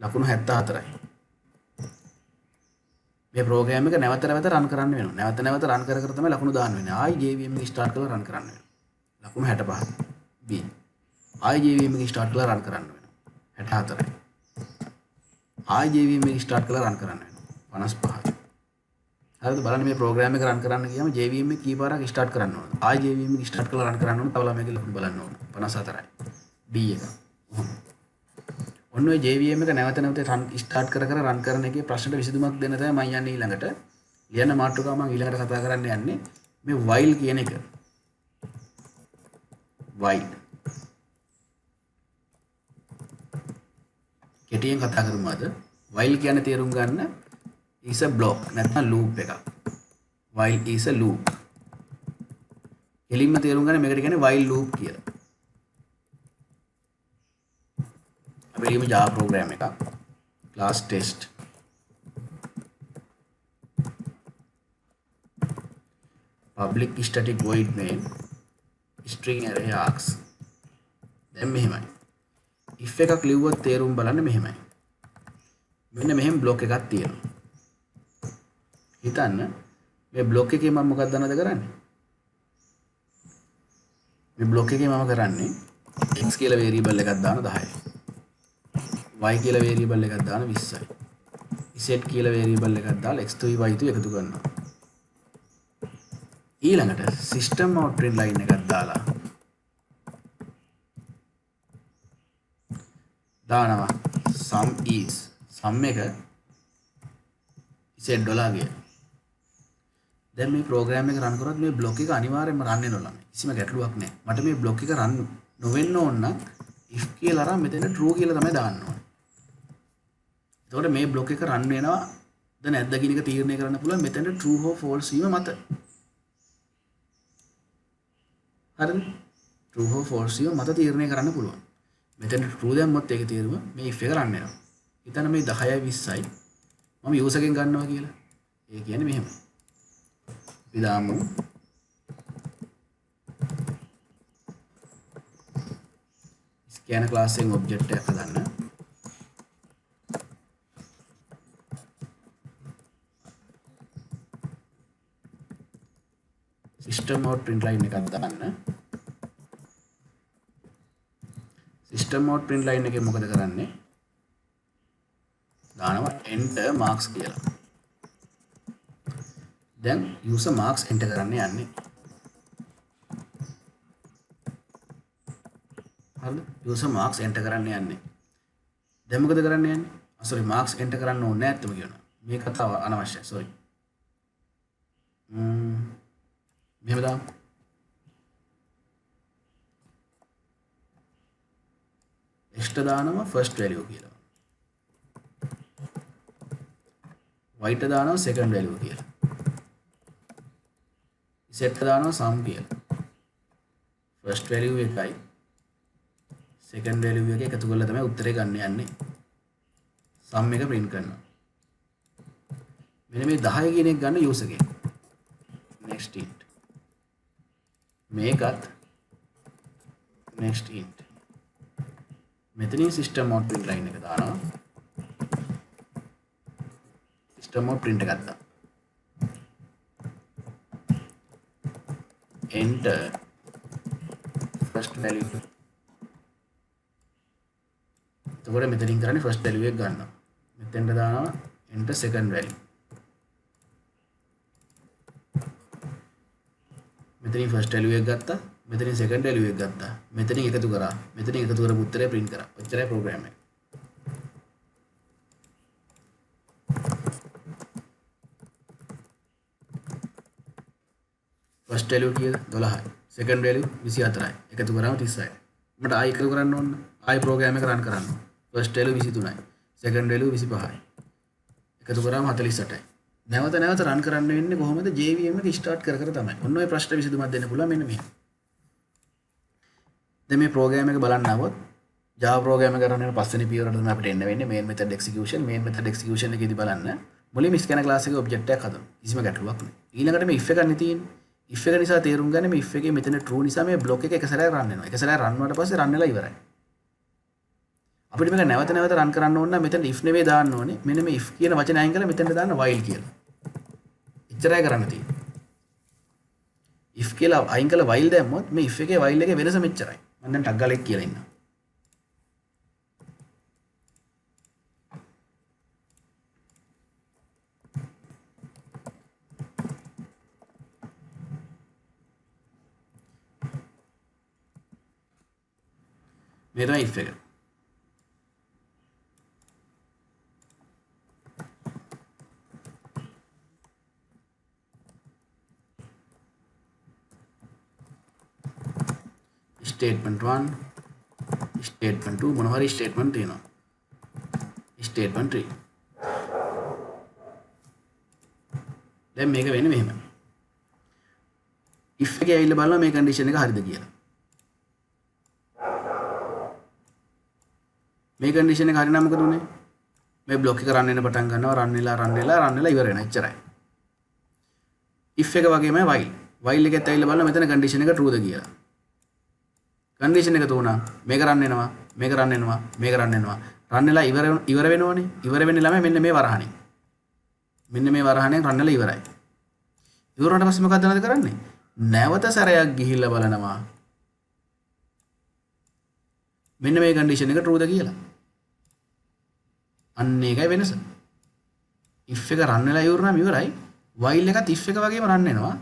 ලකුණු 74යි. මේ program එක නැවත නැවත run කරන්න වෙනවා. නැවත නැවත run කර කර තමයි ලකුණු දාන්න වෙන්නේ. ආයි JVM එක start කරලා run කරන්න වෙනවා. ලකුණු 65. B. ආයි JVM එක start කරලා run කරන්න වෙනවා. 64යි. ආයි JVM එක start කරලා run කරන්න වෙනවා. 55යි. හරිද? බලන්න මේ program එක run කරන්න ගියාම JVM එක කීපාරක් start කරන්න ඕනද? ආයි JVM එක start කරලා run කරන්න ඕනද? තව ළමයිගේ ලකුණු බලන්න ඕන. 54යි. D එක. ඔන්න ඔය JVM එක නැවත නැවත start කර කර run කරන එකේ ප්‍රශ්නට විසඳුමක් දෙන්න තමයි මම යන්නේ ඊළඟට. ලියන්න මාතෘකාව මම ඊළඟට කතා කරන්න යන්නේ මේ while කියන එක. while. කෙටියෙන් කතා කරමු අද. while කියන්නේ තේරුම් ගන්න is a block නැත්නම් loop එකක්. while is a loop. එලින්ම තේරුම් ගන්න මේකට කියන්නේ while loop කියලා. අපි ලියමු Java program එකක්. class test. public static void main string array args. දැන් මෙහෙමයි. if එකක් ලිව්වොත් තේරුම් බලන්න මෙහෙමයි. මෙන්න මෙහෙම block එකක් තියෙනවා. හිතන්න මේ block එකේ මම මොකක්ද දන්නවද කරන්නේ? මේ block එකේ මම කරන්නේ x කියලා variable එකක් දාන 10යි. y කියලා variable එකක් දාන 20යි. z කියලා variable එකක් දාලා x2 y2 එකතු කරනවා. ඊළඟට system out line එකක් දාලා දානවා sum is sum එක z ඩොලර් ගියා. දැන් මේ ප්‍රෝග්‍රෑම් එක රන් කරොත් මේ බ්ලොක් එක අනිවාර්යයෙන්ම රන් වෙනවා ළමයි. කිසිම ගැටලුවක් නැහැ. මට මේ බ්ලොක් එක රන් නොවෙන්න ඕන නම් if කියලා අරන් මෙතන true කියලා තමයි දාන්න ඕනේ. එතකොට මේ බ්ලොක් එක රන් වෙනවද නැද්ද කියන එක තීරණය කරන්න පුළුවන් මෙතන true හෝ false වීම මත. හරිද? true හෝ false වීම මත තීරණය කරන්න පුළුවන්. මෙතන true දැම්මොත් ඒකේ තීරම මේ if එක රන් වෙනවා. හිතන්න මේ 10යි 20යි මම user එකෙන් ගන්නවා කියලා. ඒ කියන්නේ මෙහෙම. අපි දාමු scan class එකෙන් object එකක් හදන්න. system out print line එකක් දාන්න. system out print line එකේ මොකද කරන්නේ? දානවා enter marks කියලා. දැන් user marks enter කරන්න යන්නේ. හරිද? user marks enter කරන්න යන්නේ. දැන් මොකද කරන්න යන්නේ? sorry marks enter කරන්න ඕනේ නැත්තම කියනවා. මේ කතාව අනවශ්‍යයි. sorry. මෙහෙම දාමු. extra දානවා first value කියලා. white දානවා second value කියලා. set දානවා sum කියලා. first value එකයි second value එක එකතු කරලා තමයි උත්තරේ ගන්න යන්නේ. sum එක print කරනවා. මෙන්න මේ 10 කියන එක ගන්න user එකෙන්. next int. මේකත් next int. මෙතනින් system out print line එක දානවා. system out print එකක් දාන්න. enter first value. එතකොට මෙතනින් කරන්නේ first value එක ගන්නවා. මෙතෙන්ට දානවා enter second value. මෙතනින් first value එක ගත්තා. මෙතනින් second value එක ගත්තා. මෙතනින් එකතු කරා. මෙතනින් එකතු කරපු උත්තරය print කරා. ඔච්චරයි program එක. first value කීයද? 12යි. second value 24යි. එකතු කරාම 30යි. මට ආයි එකතු කරන්න ඕන. ආයි program එක run කරන්න ඕන. first value 23යි. second value 25යි. එකතු කරාම 48යි. නැවත නැවත run කරන්න වෙන්නේ කොහොමද? JVM එක start කර කර තමයි. ඔන්න ඔය ප්‍රශ්න විසඳුමක් දෙන්න පුළුවන් මෙන්න මෙහෙම. දැන් මේ program එක බලන්න આવොත් Java program එක කරන පස්වෙනි පියවරට තමයි අපිට එන්න වෙන්නේ main method execution. main method execution එකේදී බලන්න මුලින්ම scanner class එකේ object එකක් හදමු. කිසිම ගැටලුවක් නැහැ. ඊළඟට මේ if එක ගන්න තියෙන්නේ. if එක නිසා තේරුම් ගන්න මේ if එකේ මෙතන true නිසා මේ block එක සැරයක් run වෙනවා. එක සැරයක් run වුණාට පස්සේ run වෙලා ඉවරයි. අපිට මේක නැවත නැවත run කරන්න ඕන නම් මෙතන if නෙවෙයි දාන්න ඕනේ. මෙන්න මේ if කියන වචනේ අයින් කරලා මෙතනට දාන්න while කියලා. එච්චරයි කරන්න තියෙන්නේ. if කියලා අයින් කරලා while දැම්මොත් මේ if එකේ while එකේ වෙනස මෙච්චරයි. මම දැන් ටග් ගාලා එක් කියලා ඉන්නවා. මේ තමයි if එක. statement 1 statement 2 මොනවා හරි statement තියෙනවා. statement 3. දැන් මේක වෙන්නේ මෙහෙම. if එකේ ඇවිල්ලා බලනවා මේ condition එක හරිද කියලා. මේ condition එක හරි නම් මොකද උනේ? මේ block එක run වෙන්න පටන් ගන්නවා run වෙලා ඉවර වෙනවා. එච්චරයි. if එක වගේමයි while එකෙත් ඇවිල්ලා බලනවා මෙතන condition එක true ද කියලා. condition එක තුනක් මේක run වෙනවා මේක run වෙනවා run වෙලා ඉවර වෙනෝනේ. ඉවර වෙන්නේ ළමයි මෙන්න මේ වරහණේ. මෙන්න මේ වරහණෙන් run වෙලා ඉවරයි. ඉවර වුණාට පස්සේ මොකක්ද නැවත කරන්නේ? නැවත සැරයක් ගිහිල්ලා බලනවා මෙන්න මේ condition එක true ද කියලා. අන්න ඒකයි වෙනස. if එක run වෙලා ඉවරනම ඉවරයි. while එකත් if එක වගේම run වෙනවා.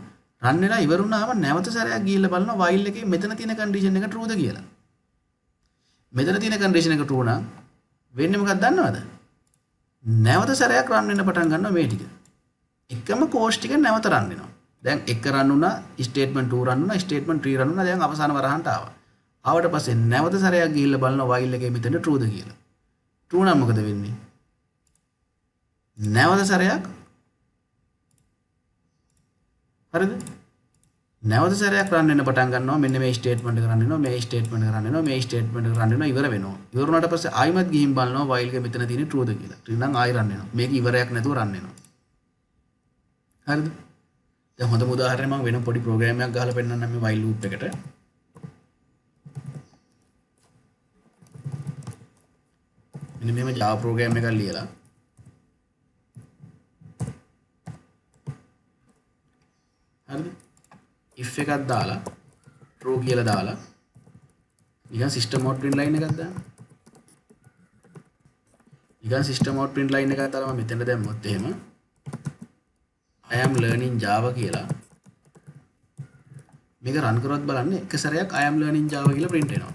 run වෙලා ඉවර වුණාම නැවත සැරයක් ගිහිල්ලා බලනවා while එකේ මෙතන තියෙන condition එක true ද කියලා. මෙතන තියෙන condition එක true නම් වෙන්නේ මොකක්ද දන්නවද? නැවත සැරයක් run වෙන්න පටන් ගන්නවා මේ ටික. එකම course ටික නැවත run වෙනවා. දැන් එක run වුණා, statement 2 run වුණා, statement 3 run වුණා. දැන් අවසාන වරහන්ට ආවා. ආවට පස්සේ නැවත සැරයක් ගිහිල්ලා බලනවා while එකේ මෙතන true ද කියලා. true නම් මොකද වෙන්නේ? නැවත සැරයක් හරිද? නැවත සැරයක් රන් වෙන්න පටන් ගන්නවා. මෙන්න මේ ස්ටේට්මන්ට් එක රන් වෙනවා, මේ ස්ටේට්මන්ට් එක රන් වෙනවා, මේ ස්ටේට්මන්ට් එක රන් වෙනවා, ඉවර වෙනවා. ඉවර වුණාට පස්සේ ආයිමත් ගිහින් බලනවා while එක මෙතන තියෙන trueද කියලා. true නම් ආයි රන් වෙනවා. මේක ඉවරයක් නැතුව රන් වෙනවා. හරිද? දැන් හොඳම උදාහරණයක් මම වෙන පොඩි ප්‍රෝග්‍රෑම් එකක් ගහලා පෙන්නන්නම් මේ while loop එකට. මෙන්න මෙහෙම Java ප්‍රෝග්‍රෑම් එකක් ලියලා හරිද? if එකක් දාලා true කියලා දාලා නිකන් system out print line එකක් දාන්න. නිකන් system out print line එකක් දාලා මම මෙතන දැම්මොත් එහෙම I am learning Java කියලා මේක රන් කරවත් බලන්න එක සැරයක් I am learning Java කියලා print වෙනවා.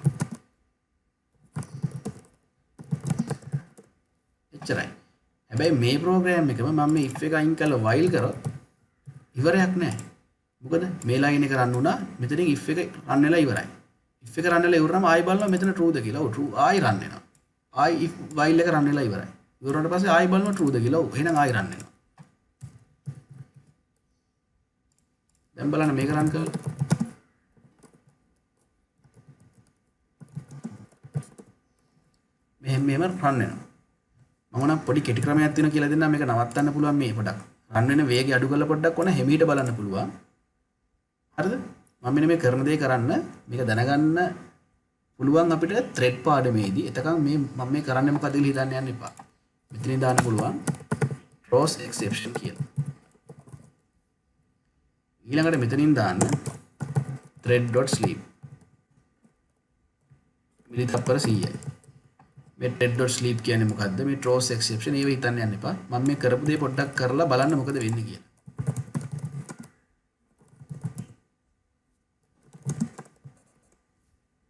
එච්චරයි. හැබැයි මේ ප්‍රෝග්‍රෑම් එකම මම මේ if එක අයින් කරලා while කරොත් ඉවරයක් නැහැ. මොකද මේ line එක රන් වුණා මෙතනින් if එක රන් වෙලා ඉවරයි. if එක රන් වෙලා ඉවරනම ආයි බලනවා මෙතන trueද කියලා. ඔව් true ආයි රන් වෙනවා. ආයි if while එක රන් වෙලා ඉවරයි. ඉවර වුණාට පස්සේ ආයි බලනවා trueද කියලා. ඔව් එහෙනම් ආයි රන් වෙනවා. දැන් බලන්න මේක රන් කරලා. මෙහෙම රන් වෙනවා. මම නම් පොඩි කෙටි ක්‍රමයක් තියෙනවා කියලා දෙන්නම් මේක නවත්තන්න පුළුවන් මේ පොඩක්. රන් වෙන වේගය අඩු කරලා පොඩ්ඩක් ඕන හැමීට බලන්න පුළුවන්. හරිද? මම මෙන්න මේ කරන දේ කරන්න මේක දැනගන්න පුළුවන් අපිට thread පාඩමේදී. එතකන් මේ මම මේ කරන්නේ මොකද කියලා හිතන්න යන්න එපා. මෙතනින් දාන්න පුළුවන් cross exception කියලා. ඊළඟට මෙතනින් දාන්න thread.sleep මිලිතප්පර 100යි. මේ thread.sleep කියන්නේ මොකද්ද? මේ cross exception ඒව හිතන්න යන්න එපා. මම මේ කරපු දේ පොඩ්ඩක් කරලා බලන්න මොකද වෙන්නේ කියලා.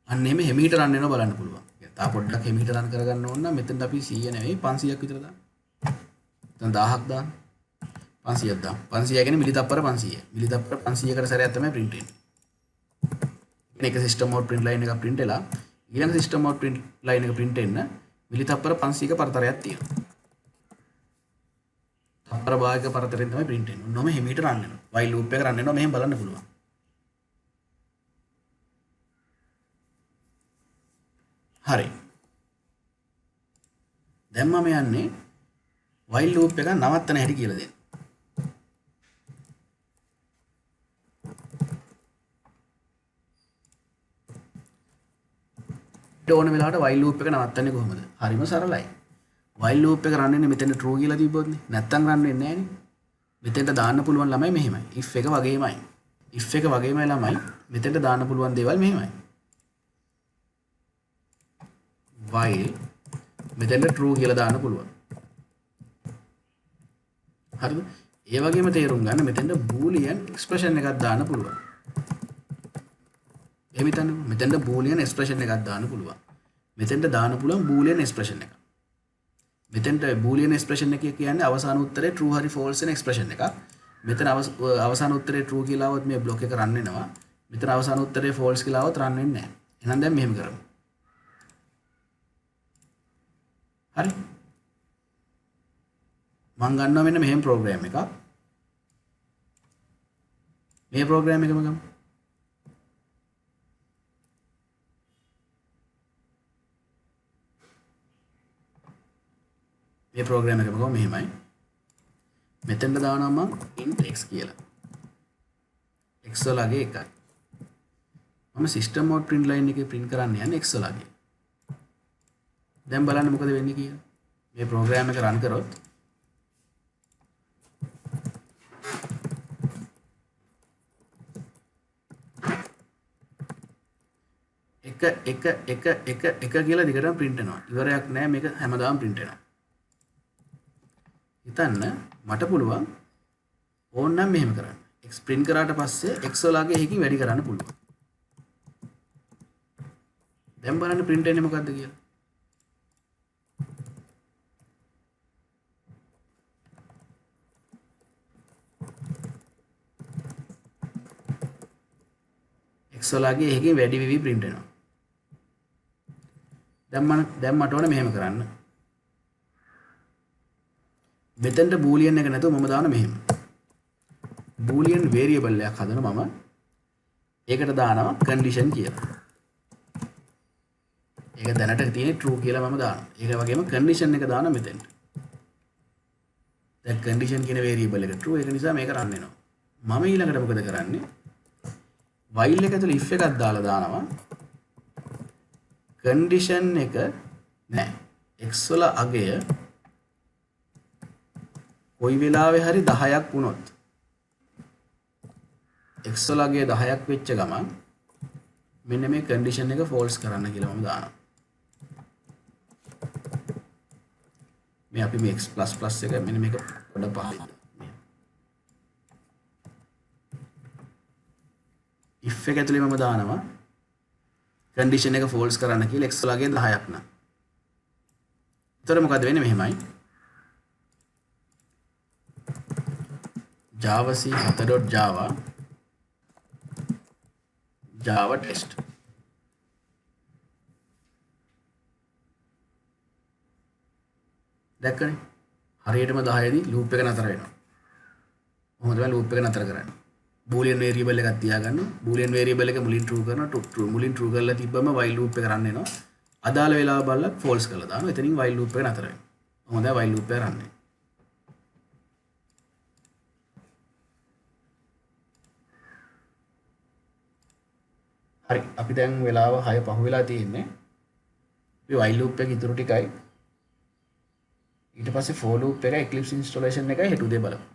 අන්න එමෙ හිමීට රන් වෙනවා බලන්න පුළුවන්. තා පොඩ්ඩක් හිමීට රන් කරගන්න ඕන නම් මෙතෙන්ට අපි 100 නෙවෙයි 500ක් විතර දාන්න. එතන 1000ක් දාන්න. 500ක් දාන්න. 500 කියන්නේ මිලිතප්පර 500. මිලිතප්පර 500කට සැරයක් තමයි print වෙන්නේ. මේක system out print line එක print වෙලා ඊළඟ system out print line එක print වෙන්න මිලිතප්පර 500ක පරතරයක් තියෙනවා. තප්පර භාගයක පරතරෙන් තමයි print වෙන්නේ. ඔන්නෝම හිමීට රන් වෙනවා. while loop එක රන් වෙනවා මෙහෙම බලන්න පුළුවන්. හරි. දැන් මම යන්නේ while loop එක නවත්තන හැටි කියලා දෙන්න. ඕන වෙලාවට while loop එක නවත්තන්නේ කොහොමද? හරිම සරලයි. while loop එක රන් වෙන්නේ මෙතන true කියලා තිබ්බොත් නේ. නැත්තම් රන් වෙන්නේ නැහැ නේ. මෙතෙන්ට දාන්න පුළුවන් ළමයි මෙහෙමයි. if එක වගේමයි. if එක වගේමයි ළමයි මෙතෙන්ට දාන්න පුළුවන් දේවල් මෙහෙමයි. while මෙතෙන්ට true කියලා දාන්න පුළුවන්. හරිද? ඒ වගේම තේරුම් ගන්න මෙතෙන්ට boolean expression එකක් දාන්න පුළුවන්. එහෙම හිතන්නකො මෙතෙන්ට boolean expression එකක් දාන්න පුළුවන්. මෙතෙන්ට දාන්න පුළුවන් boolean expression එකක්. මෙතෙන්ට boolean expression එක කියන්නේ අවසාන උත්තරේ true හරි false වෙන expression එකක්. මෙතන අවසාන උත්තරේ true කියලා આવොත් මේ block එක run වෙනවා. මෙතන අවසාන උත්තරේ false කියලා આવොත් run වෙන්නේ නැහැ. එහෙනම් දැන් මෙහෙම කරමු. හරි මම ගන්නවා මෙන්න මෙහෙම ප්‍රෝග්‍රෑම් එකක් මේ ප්‍රෝග්‍රෑම් එකම ගමු මේ ප්‍රෝග්‍රෑම් එකම ගමු මෙහෙමයි මෙතෙන්ට දානවා මම int x කියලා x වලගේ එකයි මම system out print line එකේ print කරන්න යන්නේ x වලගේ දැන් බලන්න මොකද වෙන්නේ කියලා මේ ප්‍රෝග්‍රෑම් එක රන් කරොත් එක කියලා දිගටම print වෙනවා ඉවරයක් නැහැ මේක හැමදාම print වෙනවා හිතන්න මට පුළුවන් ඕනනම් මෙහෙම කරන්න x print කරාට පස්සේ x වලගේ එකකින් වැඩි කරන්න පුළුවන් දැන් බලන්න print වෙන්නේ මොකද්ද කියලා x වලගේ එකකින් වැඩි වෙවි print වෙනවා දැන් මට ඕනේ මෙහෙම කරන්න මෙතෙන්ට බූලියන් එක නැතුව මම දාන මෙහෙම. බූලියන් වේරියබල් එකක් හදනවා මම. ඒකට දානවා condition කියලා. ඒක දැනට තියෙන්නේ true කියලා මම දානවා. ඒක වගේම condition එක දානවා මෙතෙන්ට. දැන් condition කියන වේරියබල් එක true ඒක නිසා මේක රන් වෙනවා. මම ඊළඟට මොකද කරන්නේ? while එක ඇතුළේ if එකක් දාලා දානවා. condition එක නෑ. x වල අගය කොයි වෙලාවෙ හරි 10ක් වුණොත් x වල අගය 10ක් වෙච්ච ගමන් මෙන්න මේ condition එක false කරන්න කියලා මම දානවා. මේ අපි මේ x++ එක මෙන්න මේක පොඩ පහලින් if එක ඇතුලේ මම දානවා condition එක false කරන්න කියලා x වල අගය 10ක් නම්. එතකොට මොකද වෙන්නේ මෙහෙමයි. java c .java java test දැක්කනේ හරියටම 10 දී loop එක නතර වෙනවා. කොහොමද මේ loop එක නතර කරන්නේ? boolean variable එකක් තියාගන්න. boolean variable එක මුලින් true කරනවා. මුලින් true කරලා තිබ්බම while loop එක run වෙනවා. අදාළ වෙලාව බලලා false කරලා දානවා. එතනින් while loop එක නතර වෙනවා. කොහොමද while loop එක run වෙන්නේ? හරි අපි දැන් වෙලාව 6 පහ වෙලා තියෙන්නේ. අපි while loop එක ඉතුරු ටිකයි ඊට පස්සේ for loop එක Eclipse installation එකයි හෙට උදේ බලමු.